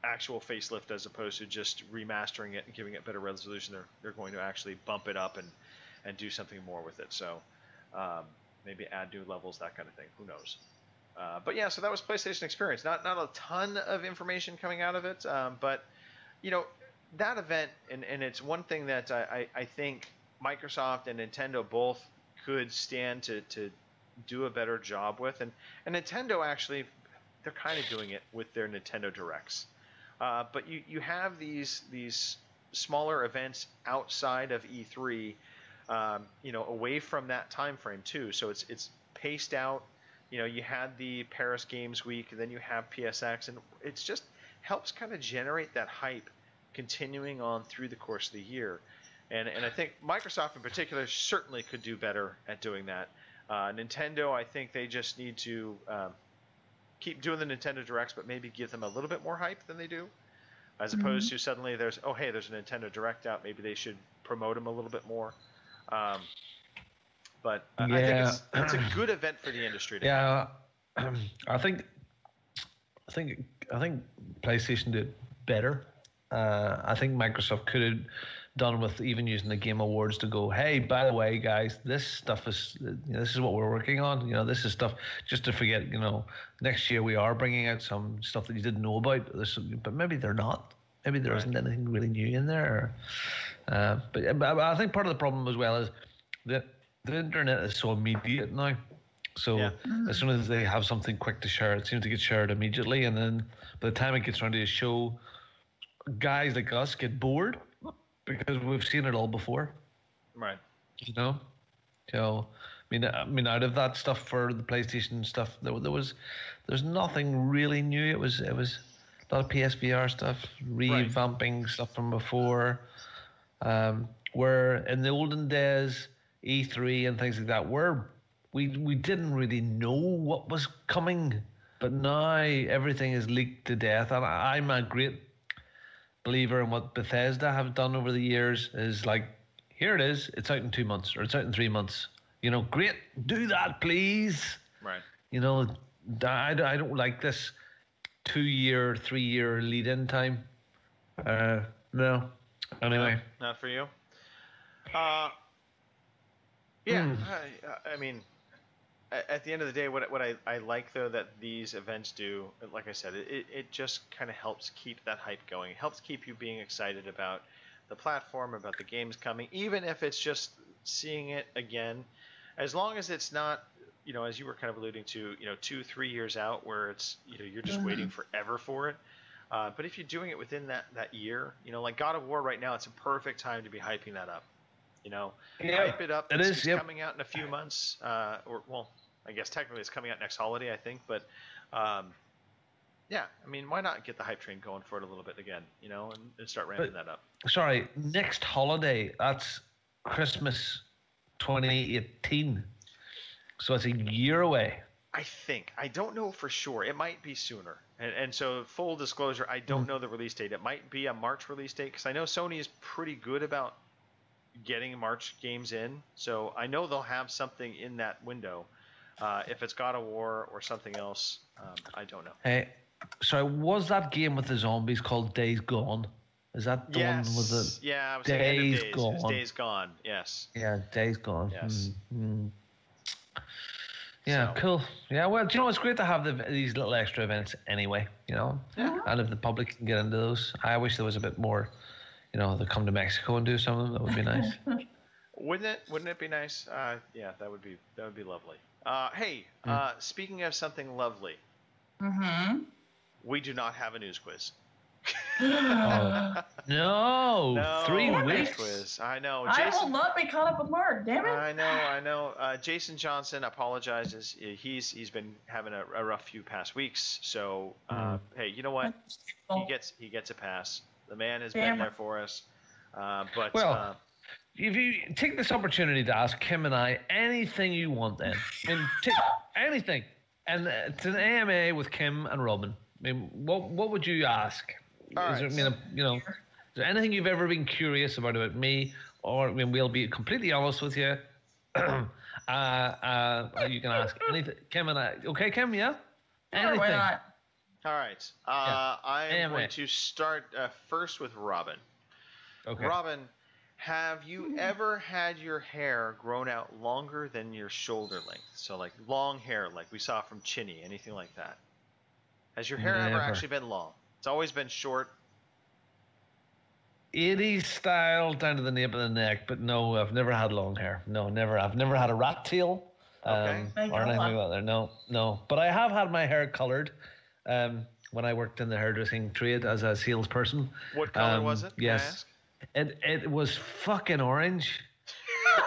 actual facelift as opposed to just remastering it and giving it better resolution. They're going to actually bump it up and do something more with it. So maybe add new levels, that kind of thing. Who knows? But yeah, so that was PlayStation Experience. Not a ton of information coming out of it, but that event, and it's one thing that I think Microsoft and Nintendo both could stand to do a better job with, and Nintendo actually, they're kind of doing it with their Nintendo Directs. But you have these smaller events outside of E3, away from that time frame too. So it's paced out. You had the Paris Games Week, and then you have PSX, and it just helps kind of generate that hype continuing on through the course of the year. And I think Microsoft in particular certainly could do better at doing that. Nintendo, I think they just need to keep doing the Nintendo Directs, but maybe give them a little bit more hype than they do, as opposed to suddenly there's a Nintendo Direct out. Maybe they should promote them a little bit more. But I think it's a good event for the industry. I think PlayStation did better. I think Microsoft could have done with even using the Game Awards to go, hey, by the way, guys, this stuff is this is what we're working on. This is stuff just to forget. Next year we are bringing out some stuff that you didn't know about. But maybe they're not. Maybe there isn't anything really new in there. But I think part of the problem as well is that the internet is so immediate now. So as soon as they have something quick to share, it seems to get shared immediately. And then by the time it gets around to a show, guys like us get bored because we've seen it all before. Right. So, I mean, out of that stuff for the PlayStation stuff, there's nothing really new. It was a lot of PSVR stuff, revamping stuff from before. Where in the olden days, E3 and things like that, we didn't really know what was coming, but now everything is leaked to death. And I'm a great believer in what Bethesda have done over the years. Is like, here it is, it's out in 2 months or it's out in 3 months. Great, do that, please. Right. I don't like this 2-year, 3-year lead-in time. No. Anyway, not for you. I mean, at the end of the day, what I like though that these events do, like I said, it just kind of helps keep that hype going. It helps keep you being excited about the platform, about the games coming, even if it's just seeing it again. As long as it's not, as you were kind of alluding to, 2-3 years out where it's, you're just waiting forever for it. But if you're doing it within that year, like God of War right now, it's a perfect time to be hyping that up. Hype it up. It's coming out in a few months, I guess technically it's coming out next holiday, I think. But I mean, why not get the hype train going for it a little bit again, and start ramping that up. Sorry, next holiday, that's Christmas 2018. So it's a year away. I think. I don't know for sure. It might be sooner. And so full disclosure, I don't know the release date. It might be a March release date because I know Sony is pretty good about getting March games in. So I know they'll have something in that window. If it's God of War or something else, I don't know. Hey, sorry, was that game with the zombies called Days Gone? Is that the one with the I was thinking Days Gone? It was Days Gone, yes. Yeah, Days Gone. Yes. Yeah, cool. Yeah, well, it's great to have these little extra events anyway, Yeah. And if the public can get into those, I wish there was a bit more, they come to Mexico and do some of them. That would be nice. Wouldn't it be nice? Yeah, that would be lovely. Hey, speaking of something lovely, we do not have a news quiz. No, 3 weeks. Quiz. I know. I will not be caught up with Mark. Damn it. I know. Jason Johnson apologizes. He's been having a rough few past weeks. So hey, you know what? He gets a pass. The man has been there for us. But if you take this opportunity to ask Kim and I anything you want, then anything, and it's an AMA with Kim and Robin. I mean, what would you ask? All is there, right. is there anything you've ever been curious about me? Or we'll be completely honest with you. You can ask anything. Kim and I. Okay, Kim, yeah? Sure, why not? All right. Yeah. I'm going to start first with Robin. Okay. Robin, have you ever had your hair grown out longer than your shoulder length? So like long hair, like we saw from Chinny, anything like that? Has your hair ever Never. actually been long? It's always been short. 80s style down to the nape of the neck, but no, I've never had long hair. No, never. I've never had a rat tail Okay. or anything like that. There. No. But I have had my hair colored when I worked in the hairdressing trade as a salesperson. What color was it? Yes. Can I ask? It was fucking orange. Oh,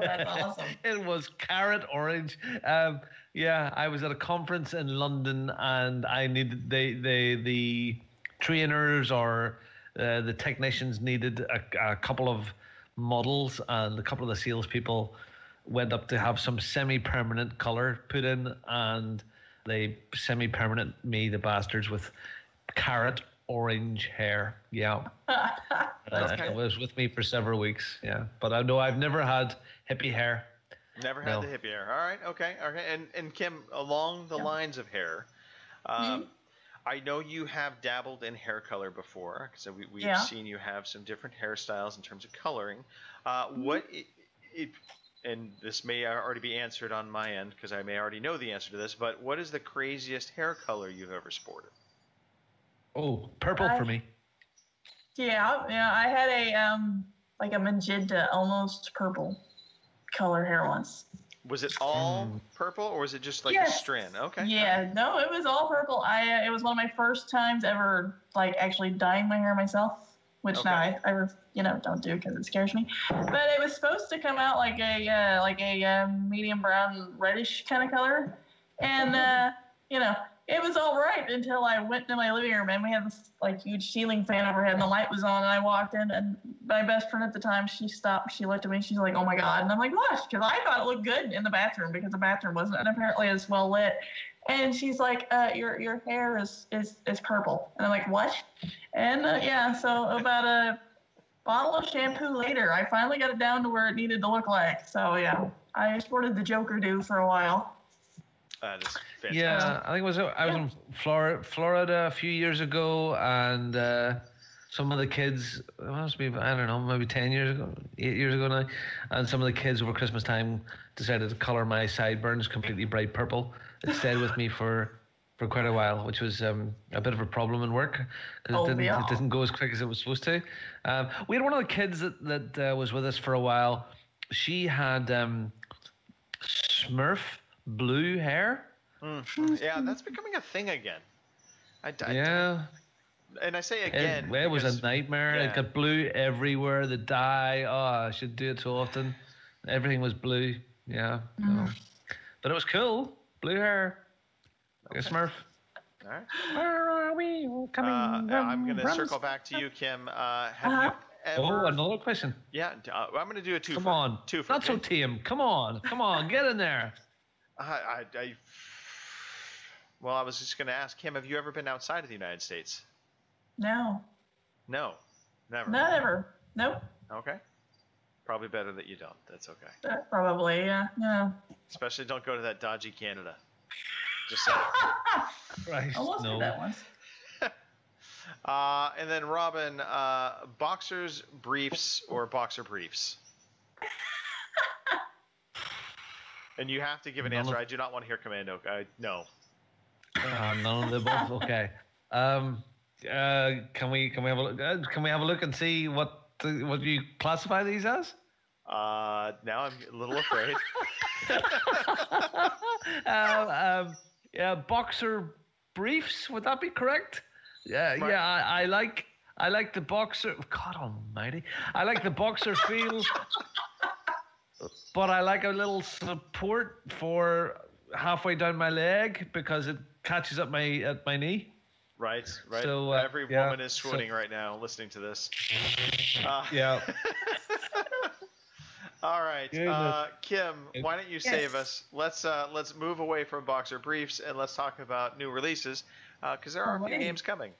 that's awesome. It was carrot orange. Yeah, I was at a conference in London, and I needed the trainers or the technicians needed a couple of models, and a couple of the salespeople went up to have some semi-permanent color put in, and they semi-permanent me, the bastards, with carrot orange hair. Yeah. It was with me for several weeks. Yeah, but I know I've never had hippie hair. Never had the hippie hair. All right. Okay. And Kim, along the lines of hair, I know you have dabbled in hair color before, so we've seen you have some different hairstyles in terms of coloring. What and this may already be answered on my end because I may already know the answer to this, but what is the craziest hair color you've ever sported? Oh, purple for me. Yeah, I had a like a magenta, almost purple color hair once. Was it all purple, or was it just like a strand? Okay. Yeah, no, it was all purple. It was one of my first times ever like actually dyeing my hair myself, which now I don't do because it scares me. But it was supposed to come out like a medium brown reddish kind of color, and it was all right until I went to my living room and we had this like huge ceiling fan overhead and the light was on and I walked in and my best friend at the time, she stopped, she looked at me, she's like, oh my God. And I'm like, what? Because I thought it looked good in the bathroom because the bathroom wasn't apparently as well lit. And she's like, your hair is purple. And I'm like, what? And so about a bottle of shampoo later, I finally got it down to where it needed to look like. So yeah, I sported the Joker do for a while. That is fantastic. Yeah, I think I was in Florida a few years ago, and some of the kids, it must be, I don't know, maybe 10 years ago, 8 years ago now, and some of the kids over Christmas time decided to color my sideburns completely bright purple. It stayed with me for quite a while, which was a bit of a problem in work because it didn't go as quick as it was supposed to. We had one of the kids that was with us for a while. She had Smurf blue hair. Yeah, that's becoming a thing again. And I say again. It was a nightmare. It got blue everywhere. The dye. Oh, I should do it so often. Everything was blue. Yeah. No. But it was cool. Blue hair. Like a Smurf. All right. Where are we coming I'm going to circle back to you, Kim. Have you ever... Oh, another question. Yeah, I'm going to do a two. Come on. Two. Not so tame. Come on. Get in there. Well, I was just going to ask Kim, have you ever been outside of the United States? No. No, never. Not ever. Nope. Okay. Probably better that you don't. That's okay. Probably, yeah. No. Especially don't go to that dodgy Canada. Just saying. Right. Almost did that once. And then Robin, boxers, briefs, or boxer briefs? And you have to give an answer. I do not want to hear commando. No. None of the above. Okay. Can we have a look? Can we have a look and see what you classify these as? Now I'm a little afraid. Boxer briefs. Would that be correct? Yeah. Right. Yeah. I like the boxer. God Almighty! I like the boxer feel, but I like a little support for halfway down my leg because it catches at my knee. Right. So, every woman is swooning right now listening to this. Yeah. All right, Kim, why don't you save us? Let's move away from boxer briefs and let's talk about new releases, because there are a few games coming.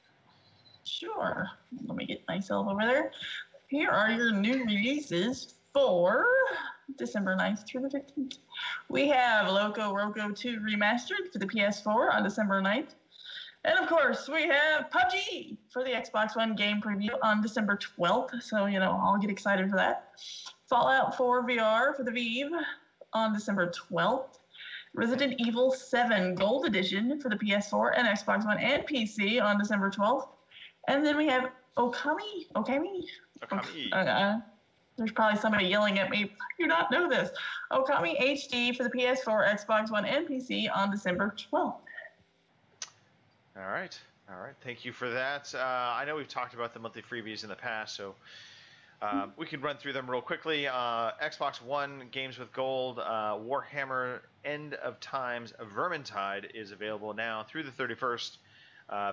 Sure. Let me get myself over there. Here are your new releases for December 9th through the 15th. We have Loco Roco 2 Remastered for the PS4 on December 9th. And of course, we have PUBG for the Xbox One game preview on December 12th. So, I'll get excited for that. Fallout 4 VR for the Vive on December 12th. Resident Evil 7 Gold Edition for the PS4 and Xbox One and PC on December 12th. And then we have Okami. There's probably somebody yelling at me. I do not know this. Okami HD for the PS4, Xbox One, and PC on December 12th. All right. Thank you for that. I know we've talked about the monthly freebies in the past, so we can run through them real quickly. Xbox One games with gold. Warhammer End of Times Vermintide is available now through the 31st.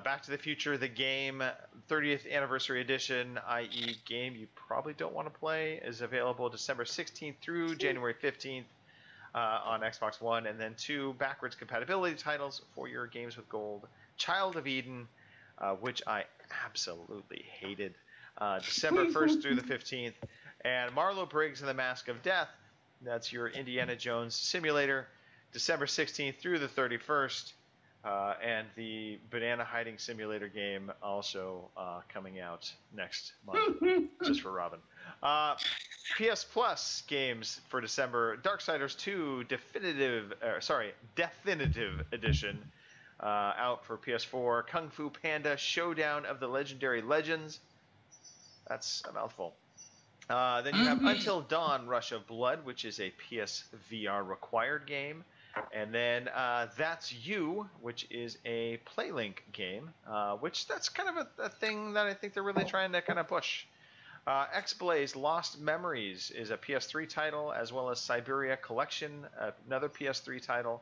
Back to the Future, the game, 30th Anniversary Edition, i.e. game you probably don't want to play, is available December 16th through January 15th on Xbox One. And then 2 backwards compatibility titles for your games with gold. Child of Eden, which I absolutely hated, December 1st through the 15th. And Marlo Briggs and the Mask of Death, that's your Indiana Jones simulator, December 16th through the 31st. And the Banana Hiding Simulator game also coming out next month, just for Robin. PS Plus games for December: Darksiders 2 Definitive Edition out for PS4. Kung Fu Panda: Showdown of the Legendary Legends. That's a mouthful. Then you have Until Dawn: Rush of Blood, which is a PSVR required game. And then That's You, which is a PlayLink game, which that's kind of a thing that I think they're really trying to kind of push. X-Blaze Lost Memories is a PS3 title, as well as Siberia Collection, another PS3 title.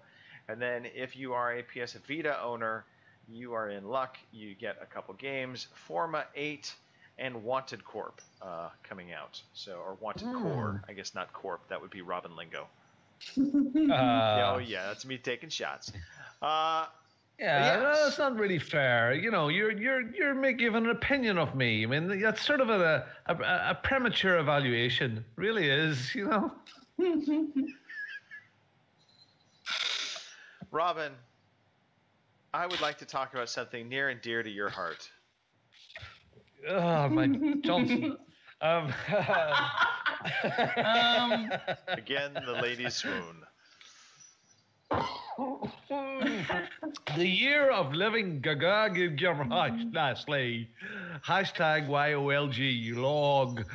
And then if you are a PS Vita owner, you are in luck. You get a couple games, Forma 8 and Wanted Corp coming out. Or Wanted Core, I guess not Corp. That would be Robin lingo. That's me taking shots. That's not really fair. You're giving an opinion of me. I mean, that's sort of a premature evaluation. Really is, Robin, I would like to talk about something near and dear to your heart. Oh, my Johnson. Again, the ladies swoon. The year of living gaga lastly. Hashtag YOLG log.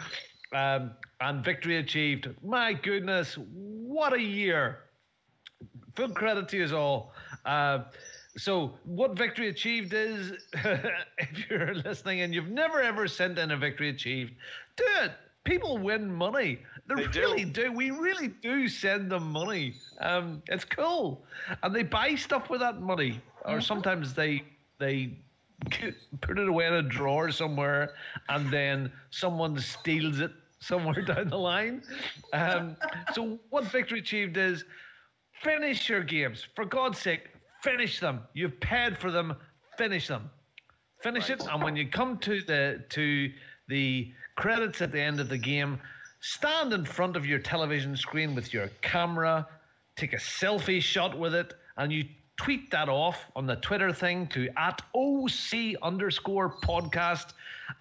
And victory achieved. My goodness, what a year. Full credit to you all. So what Victory Achieved is, if you're listening and you've never ever sent in a Victory Achieved, do it. People win money. They really do. We really do send them money. It's cool. And they buy stuff with that money. Or sometimes they put it away in a drawer somewhere and then someone steals it somewhere down the line. So what Victory Achieved is, finish your games. For God's sake, finish them. You've paid for them. Finish them. Finish it. And when you come to the credits at the end of the game, stand in front of your television screen with your camera, take a selfie shot with it, and you tweet that off on the Twitter thing to @OC_podcast,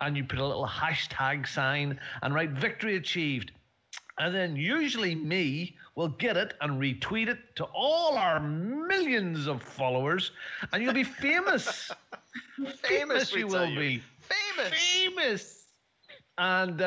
and you put a little hashtag sign and write Victory Achieved. And then usually me will get it and retweet it to all our millions of followers, and you'll be famous. Famous you will be. Famous. And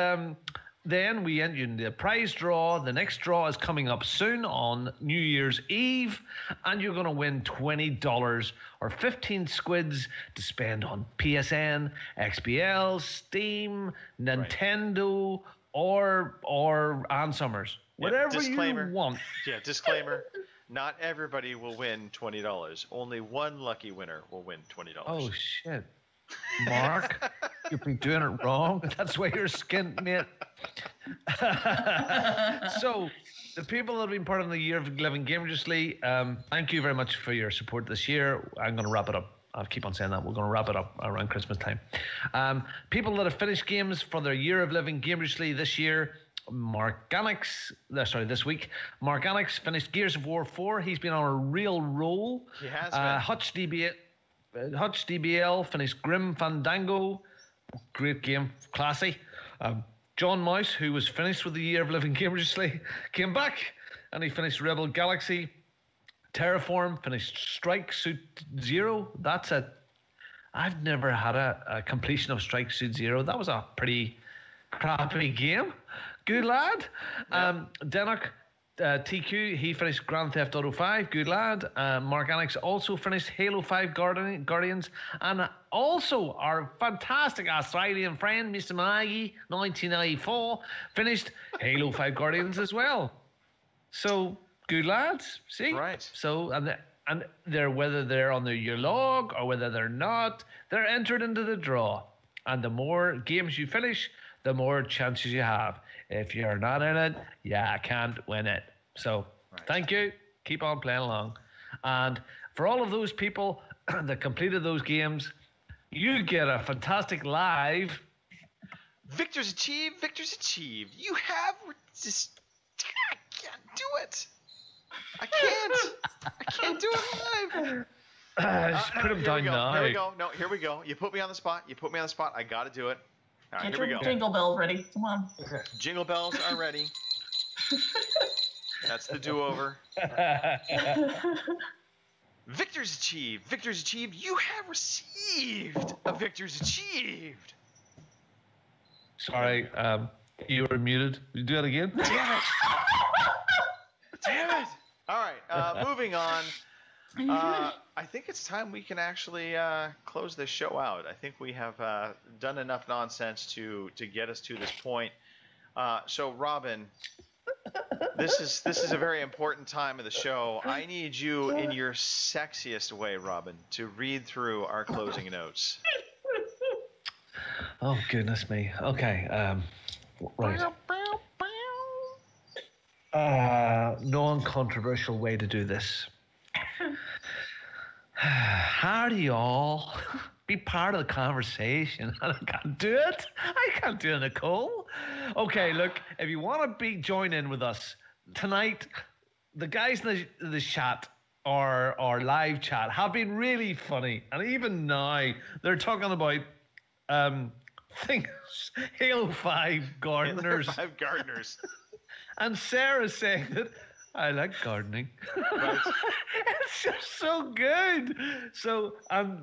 then we enter in the prize draw. The next draw is coming up soon on New Year's Eve, and you're going to win $20 or 15 squids to spend on PSN, XBL, Steam, Nintendo, or Ann Summers. Whatever you want. Yeah, disclaimer. Not everybody will win $20. Only one lucky winner will win $20. Oh, shit. Mark, you've been doing it wrong. That's why you're skint, mate. So, the people that have been part of the Year of Living Dangerously, thank you very much for your support this year. I'm going to wrap it up. I'll keep on saying that. We're going to wrap it up around Christmas time. People that have finished games for their Year of Living Dangerously this year, this week, Mark Anix finished Gears of War 4. He's been on a real roll. He has been. Hutch DBL finished Grim Fandango. Great game, classy. John Mouse, who was finished with the Year of Living Dangerously, came back and he finished Rebel Galaxy. Terraform finished Strike Suit Zero. That's it. I've never had a completion of Strike Suit Zero. That was a pretty crappy game. Good lad. Yeah. Dennock TQ, he finished Grand Theft Auto 5. Good lad. Mark Anix also finished Halo 5 Guardians. And also our fantastic Australian friend, Mr. Maggie, 1994, finished Halo 5 Guardians as well. So, good lads. See? Right. So, and they're, whether they're on your log or whether they're not, they're entered into the draw. And the more games you finish, the more chances you have. If you're not in it, you can't win it. So, Thank you. Keep on playing along. And for all of those people that completed those games, you get a fantastic live. Victors achieved. Victors achieved. You have just. I can't do it. I can't do it live. Just put them down now. Here we go. No, here we go. You put me on the spot. I got to do it. All right, Get here we your go. jingle bells ready. Come on. Okay. Jingle bells are ready. That's the do-over. Victors achieved. Victors achieved. You have received a Victors achieved. Sorry, you were muted. You do that again? Damn it. Damn it. All right, moving on. I think it's time we can actually close this show out. I think we have done enough nonsense to get us to this point. So, Robin, this is a very important time of the show. I need you in your sexiest way, Robin, to read through our closing notes. Oh, goodness me. Okay, right. Non-controversial way to do this. How do you all be part of the conversation? I can't do it. I can't do it, Nicole. Okay, look, if you want to join in with us tonight, the guys in the chat or live chat have been really funny, and even now they're talking about things. Halo 5 gardeners. Halo 5 gardeners. And Sarah's saying that I like gardening. Right. It's just so good. So,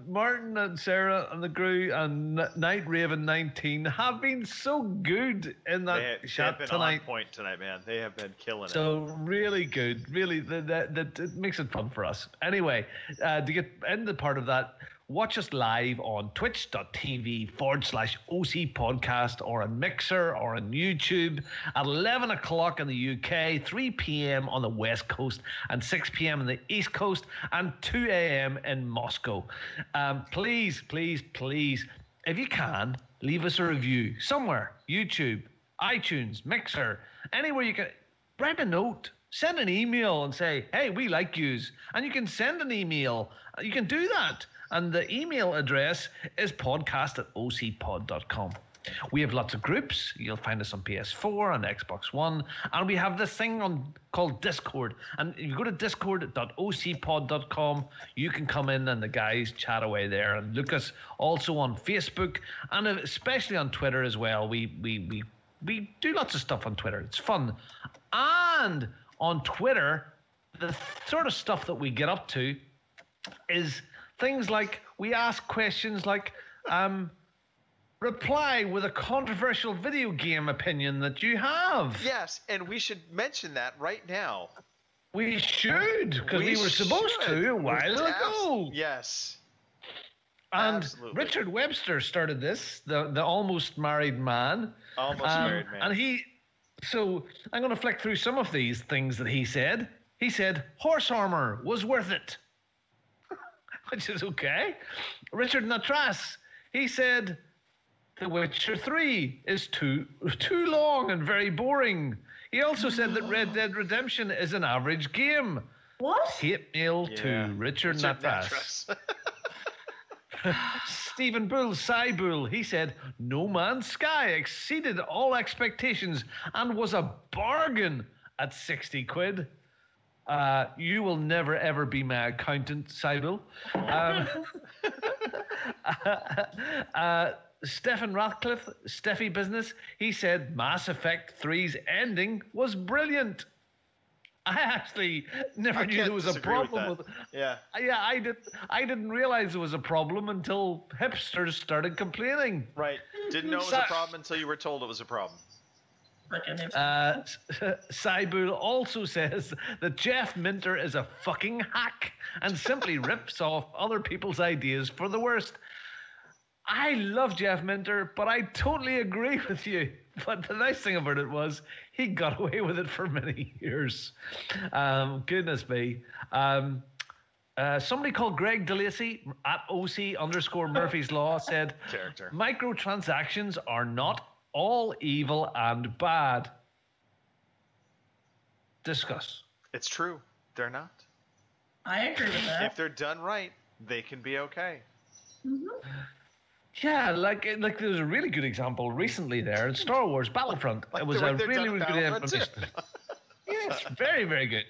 Martin and Sarah and the crew and Night Raven 19 have been so good in that chat been tonight. On point tonight, man. They have been killing it. So really good. Really, that it makes it fun for us. Anyway, to get into part of that, watch us live on twitch.tv/OC podcast or on Mixer or on YouTube at 11 o'clock in the UK, 3 p.m. on the West Coast and 6 p.m. on the East Coast and 2 a.m. in Moscow. Please, if you can, leave us a review somewhere. YouTube, iTunes, Mixer, anywhere you can. Write a note. Send an email and say, hey, we like yous. And you can send an email. You can do that. And the email address is podcast@ocpod.com. We have lots of groups. You'll find us on PS4 and Xbox One. And we have this thing called Discord. And if you go to discord.ocpod.com, you can come in and the guys chat away there. And look us also on Facebook and especially on Twitter as well. We do lots of stuff on Twitter. It's fun. And on Twitter, the sort of stuff that we get up to is things like we ask questions like, reply with a controversial video game opinion that you have. Yes, and we should mention that right now. We should, because we were supposed to a while ago. Yes. And absolutely. Richard Webster started this, the almost married man. Almost married man. And so I'm going to flick through some of these things that he said. He said, horse armor was worth it. Which is okay. Richard Natras, he said, The Witcher 3 is too long and very boring. He also said that Red Dead Redemption is an average game. What? Hate mail to Richard Natras. Stephen Bull, Cy Bull, he said, No Man's Sky exceeded all expectations and was a bargain at 60 quid. You will never ever be my accountant, Cy Bull. Stephen Ratcliffe, Steffi Business, he said Mass Effect 3's ending was brilliant. I actually never knew there was a problem with Yeah. Yeah, I didn't realize there was a problem until hipsters started complaining. Right. Didn't know it was a problem until you were told it was a problem. Saibul also says that Jeff Minter is a fucking hack and simply rips off other people's ideas for the worst. I love Jeff Minter, but I totally agree with you. But the nice thing about it was he got away with it for many years. Goodness me. Somebody called Greg DeLacy at OC_Murphy's Law said, Character. Microtransactions are not all evil and bad. Discuss. It's true. They're not. I agree with that. If they're done right, they can be okay. Mm-hmm. Yeah, like there was a really good example recently there in Star Wars Battlefront. It was a really, really good implementation. Yes, very, very good.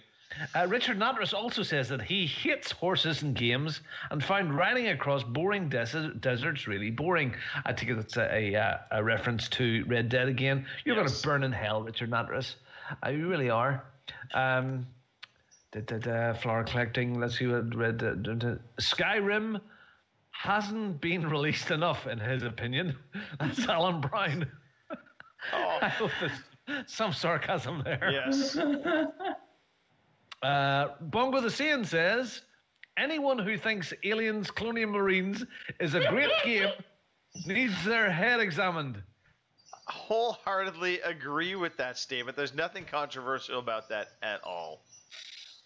Richard Natras also says that he hates horses in games and found riding across boring deserts really boring. I think it's a reference to Red Dead again. You're going to burn in hell, Richard Natras. You really are. Flower collecting. Let's see what Red Dead. Skyrim hasn't been released enough, in his opinion. That's Alan Brown. Oh. I hope there's some sarcasm there. Yes. Bongo the Saiyan says, anyone who thinks Aliens Colonial Marines is a great game needs their head examined. Wholeheartedly agree with that statement. There's nothing controversial about that at all.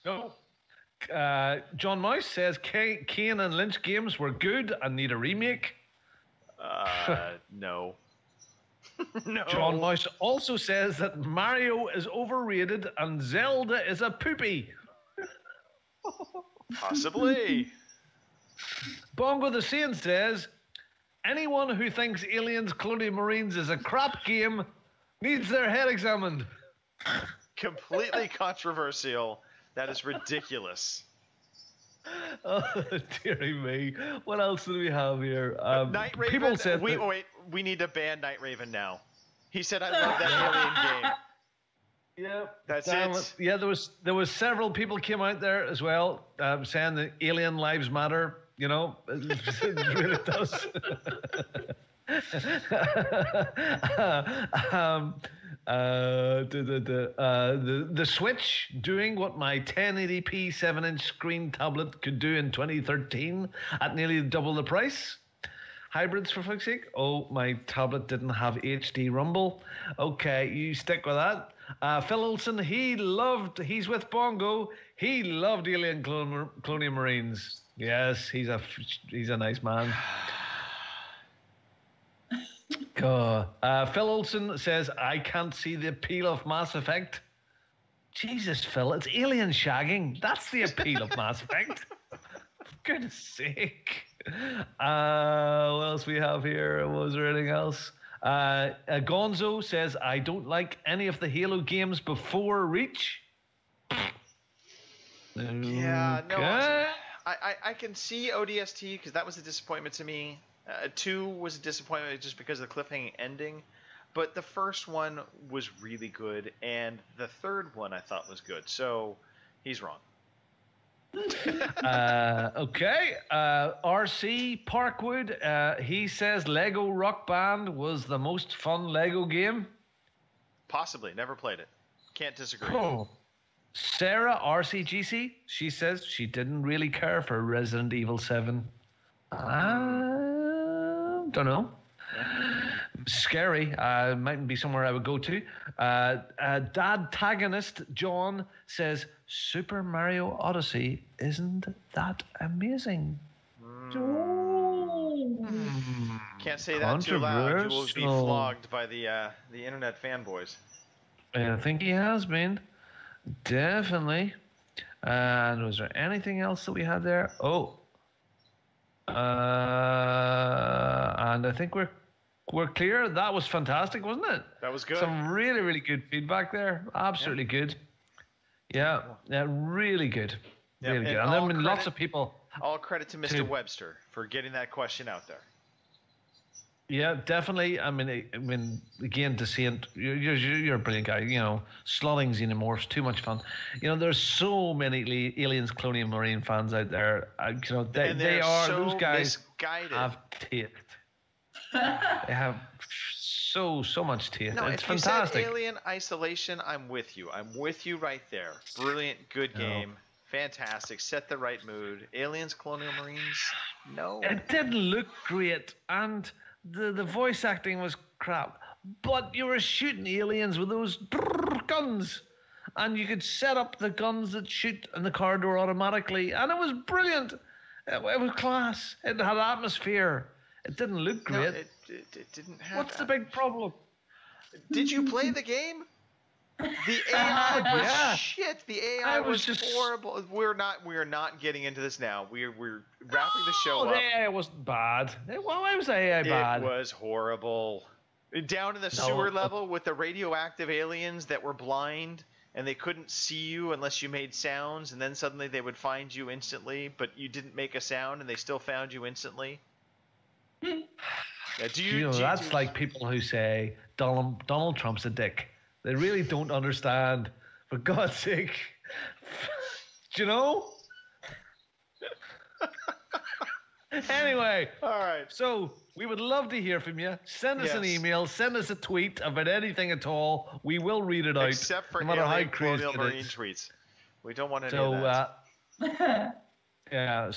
No. John Mouse says Kane and Lynch games were good and need a remake. No. No. John Mouse also says that Mario is overrated and Zelda is a poopy. Possibly. Bongo the Saint says, anyone who thinks Aliens Colonial Marines is a crap game needs their head examined. Completely controversial. That is ridiculous. Oh, dearie me. What else do we have here? Night Raven. People said wait. We need to ban Night Raven now. He said, "I love that alien game." Yeah, that's it. Yeah, there was several people came out there as well saying that alien lives matter. You know, it really does. The Switch doing what my 1080p 7-inch screen tablet could do in 2013 at nearly double the price. Hybrids, for fuck's sake. Oh, my tablet didn't have HD Rumble. Okay, you stick with that. Phil Olsen, he's with Bongo. He loved Alien Colonial Marines. Yes, he's a nice man. Phil Olsen says, I can't see the appeal of Mass Effect. Jesus, Phil, it's alien shagging. That's the appeal of Mass Effect. For goodness sake. What else we have here? Was there anything else? Gonzo says, I don't like any of the Halo games before Reach. Yeah, no. Okay. I can see ODST because that was a disappointment to me. 2 was a disappointment just because of the cliffhanging ending. But the first one was really good, and the third one I thought was good. So he's wrong. Okay. RC Parkwood, he says Lego Rock Band was the most fun Lego game. Possibly. Never played it. Can't disagree. Oh. Sarah RCGC, she says she didn't really care for Resident Evil 7. Don't know. Scary. Mightn't be somewhere I would go to. Dadtagonist John says Super Mario Odyssey isn't that amazing. Can't say that too loud. You will be Controversial. flogged by the internet fanboys. I think he has been. Definitely. And was there anything else that we had there? Oh. And I think we're clear. That was fantastic, wasn't it? That was good. Some really, really good feedback there. Absolutely good. Yeah, really good. Yeah, Really and good. And I all mean, lots credit- of people. All credit to Mr. to- Webster for getting that question out there. Yeah, definitely. I mean, again, to see it, you're a brilliant guy. You know, slotting xenomorphs, too much fun. You know, there's so many Aliens, Colonial Marine fans out there. You know, And they they're are so those guys misguided. have taste. They have so much taste. No, It's if you fantastic. said Alien Isolation, I'm with you. I'm with you right there. Brilliant, good game. Fantastic. Set the right mood. Aliens, Colonial Marines, no. It didn't look great, and the voice acting was crap. But you were shooting aliens with those guns, and you could set up the guns that shoot in the corridor automatically, and it was brilliant. It was class. It had atmosphere. It didn't look No, great. it didn't have. What's the big problem? Did you play the game? The AI was Yeah. shit. The AI I was was just- horrible. We're not getting into this now. We're wrapping the show Oh, up. the AI wasn't bad. Why was the AI bad? It was horrible. Down to the No. sewer level with the radioactive aliens that were blind and they couldn't see you unless you made sounds, and then suddenly they would find you instantly, but you didn't make a sound and they still found you instantly. Yeah, That's like people who say Donald Trump's a dick. They really don't understand. For God's sake. Do you know? Anyway, all right. so we would love to hear from you. Send us an Yes. email. Send us a tweet about anything at all. We will read it out. Except for no matter how Alien crazy Colonial it Marine is. tweets. We don't want any So, of that. yeah.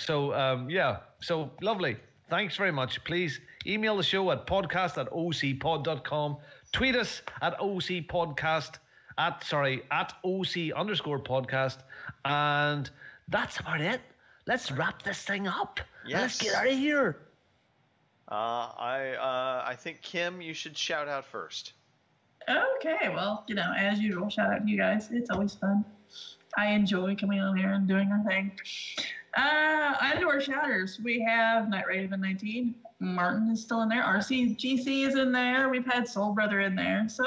So lovely. Thanks very much. Please email the show at podcast@ocpod.com. Tweet us at ocpodcast at OC_podcast. And that's about it. Let's wrap this thing up. Let's Yes. get out of here. I think Kim, you should shout out first. Okay, well, as usual, shout out to you guys. It's always fun. I enjoy coming on here and doing our thing. Onto our shouters. We have Night Raven 19. Martin is still in there. RCGC is in there. We've had Soul Brother in there. So,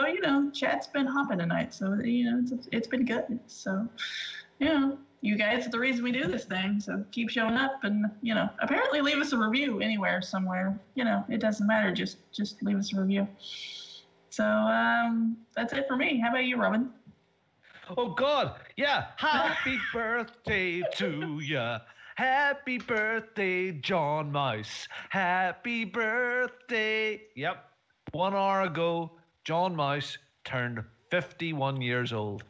chat's been hopping tonight. So, it's been good. So, you guys are the reason we do this thing. So keep showing up and, apparently leave us a review anywhere, somewhere. It doesn't matter. Just leave us a review. So that's it for me. How about you, Robin? Oh, God. Yeah. Happy birthday to ya. Happy birthday, John Mouse. Happy birthday. Yep. 1 hour ago, John Mouse turned 51 years old.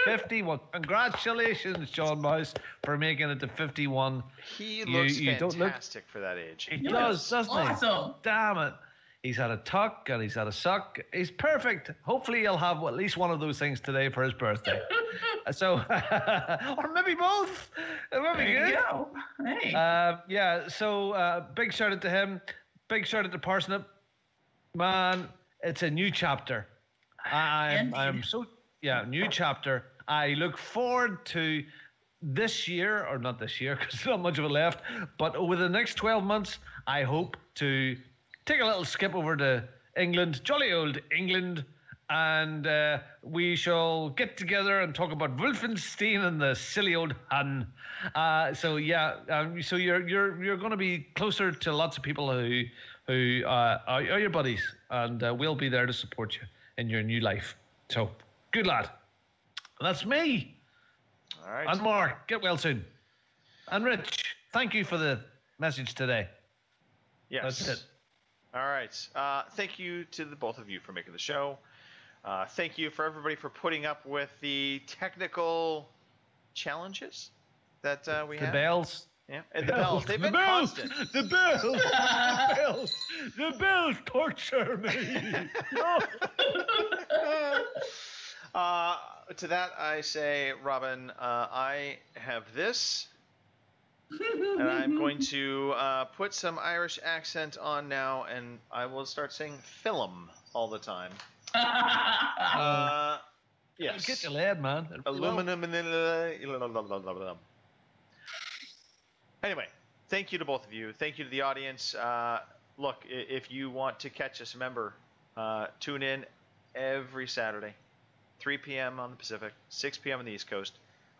51. Congratulations, John Mouse, for making it to 51. He looks you don't look- fantastic for that age. He He does, looks doesn't he? awesome. Damn it. He's had a tuck and he's had a suck. He's perfect. Hopefully he'll have at least one of those things today for his birthday. So, or maybe both. It would be There good. you go. Hey. So big shout out to him. Big shout out to Parsnip. Man, it's a new chapter. I'm so, new chapter. I look forward to this year, or not this year, because there's not much of it left, but over the next 12 months, I hope to take a little skip over to England, jolly old England, and we shall get together and talk about Wolfenstein and the silly old Hun. So you're going to be closer to lots of people who are your buddies, and we'll be there to support you in your new life. So good lad. That's me. All right. And Mark, get well soon. And Rich, thank you for the message today. Yes. That's it. All right. Thank you to the both of you for making the show. Thank you for everybody for putting up with the technical challenges that we The have. bells. Yeah, and the bells. They've been constant. The bells. The bells torture me. No. To that I say, Robin, I have this. And I'm going to put some Irish accent on now, and I will start saying film all the time. Yes. Get your lead, man. Aluminum and anyway, thank you to both of you. Thank you to the audience. Look, if you want to catch us, remember, tune in every Saturday, 3 p.m. on the Pacific, 6 p.m. on the East Coast,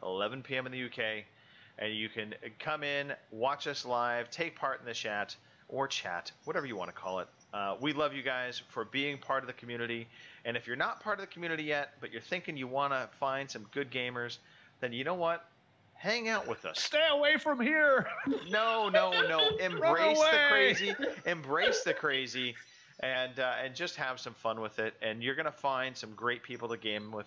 11 p.m. in the UK. And you can come in, watch us live, take part in the chat, whatever you want to call it. We love you guys for being part of the community. And if you're not part of the community yet, but you're thinking you want to find some good gamers, then you know what? Hang out with us. Stay away from here. No. Embrace the crazy. Embrace the crazy. And just have some fun with it. And you're going to find some great people to game with.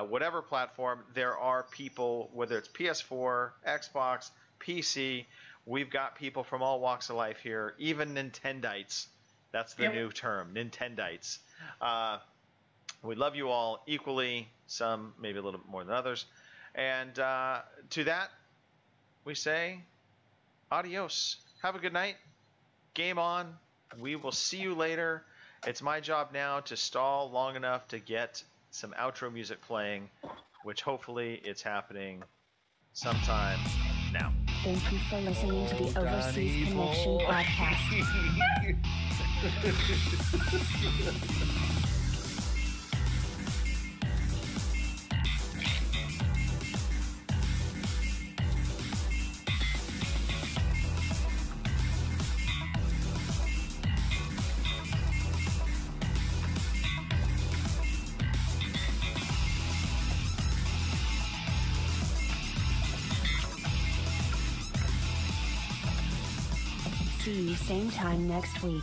Whatever platform, there are people, whether it's PS4, Xbox, PC, we've got people from all walks of life here, even Nintendites. That's the new term, Nintendites. We love you all equally, some maybe a little bit more than others. And to that, we say adios. Have a good night. Game on. We will see you later. It's my job now to stall long enough to get some outro music playing, which hopefully it's happening sometime now. Thank you for listening to the Overseas Connection podcast. See you same time next week.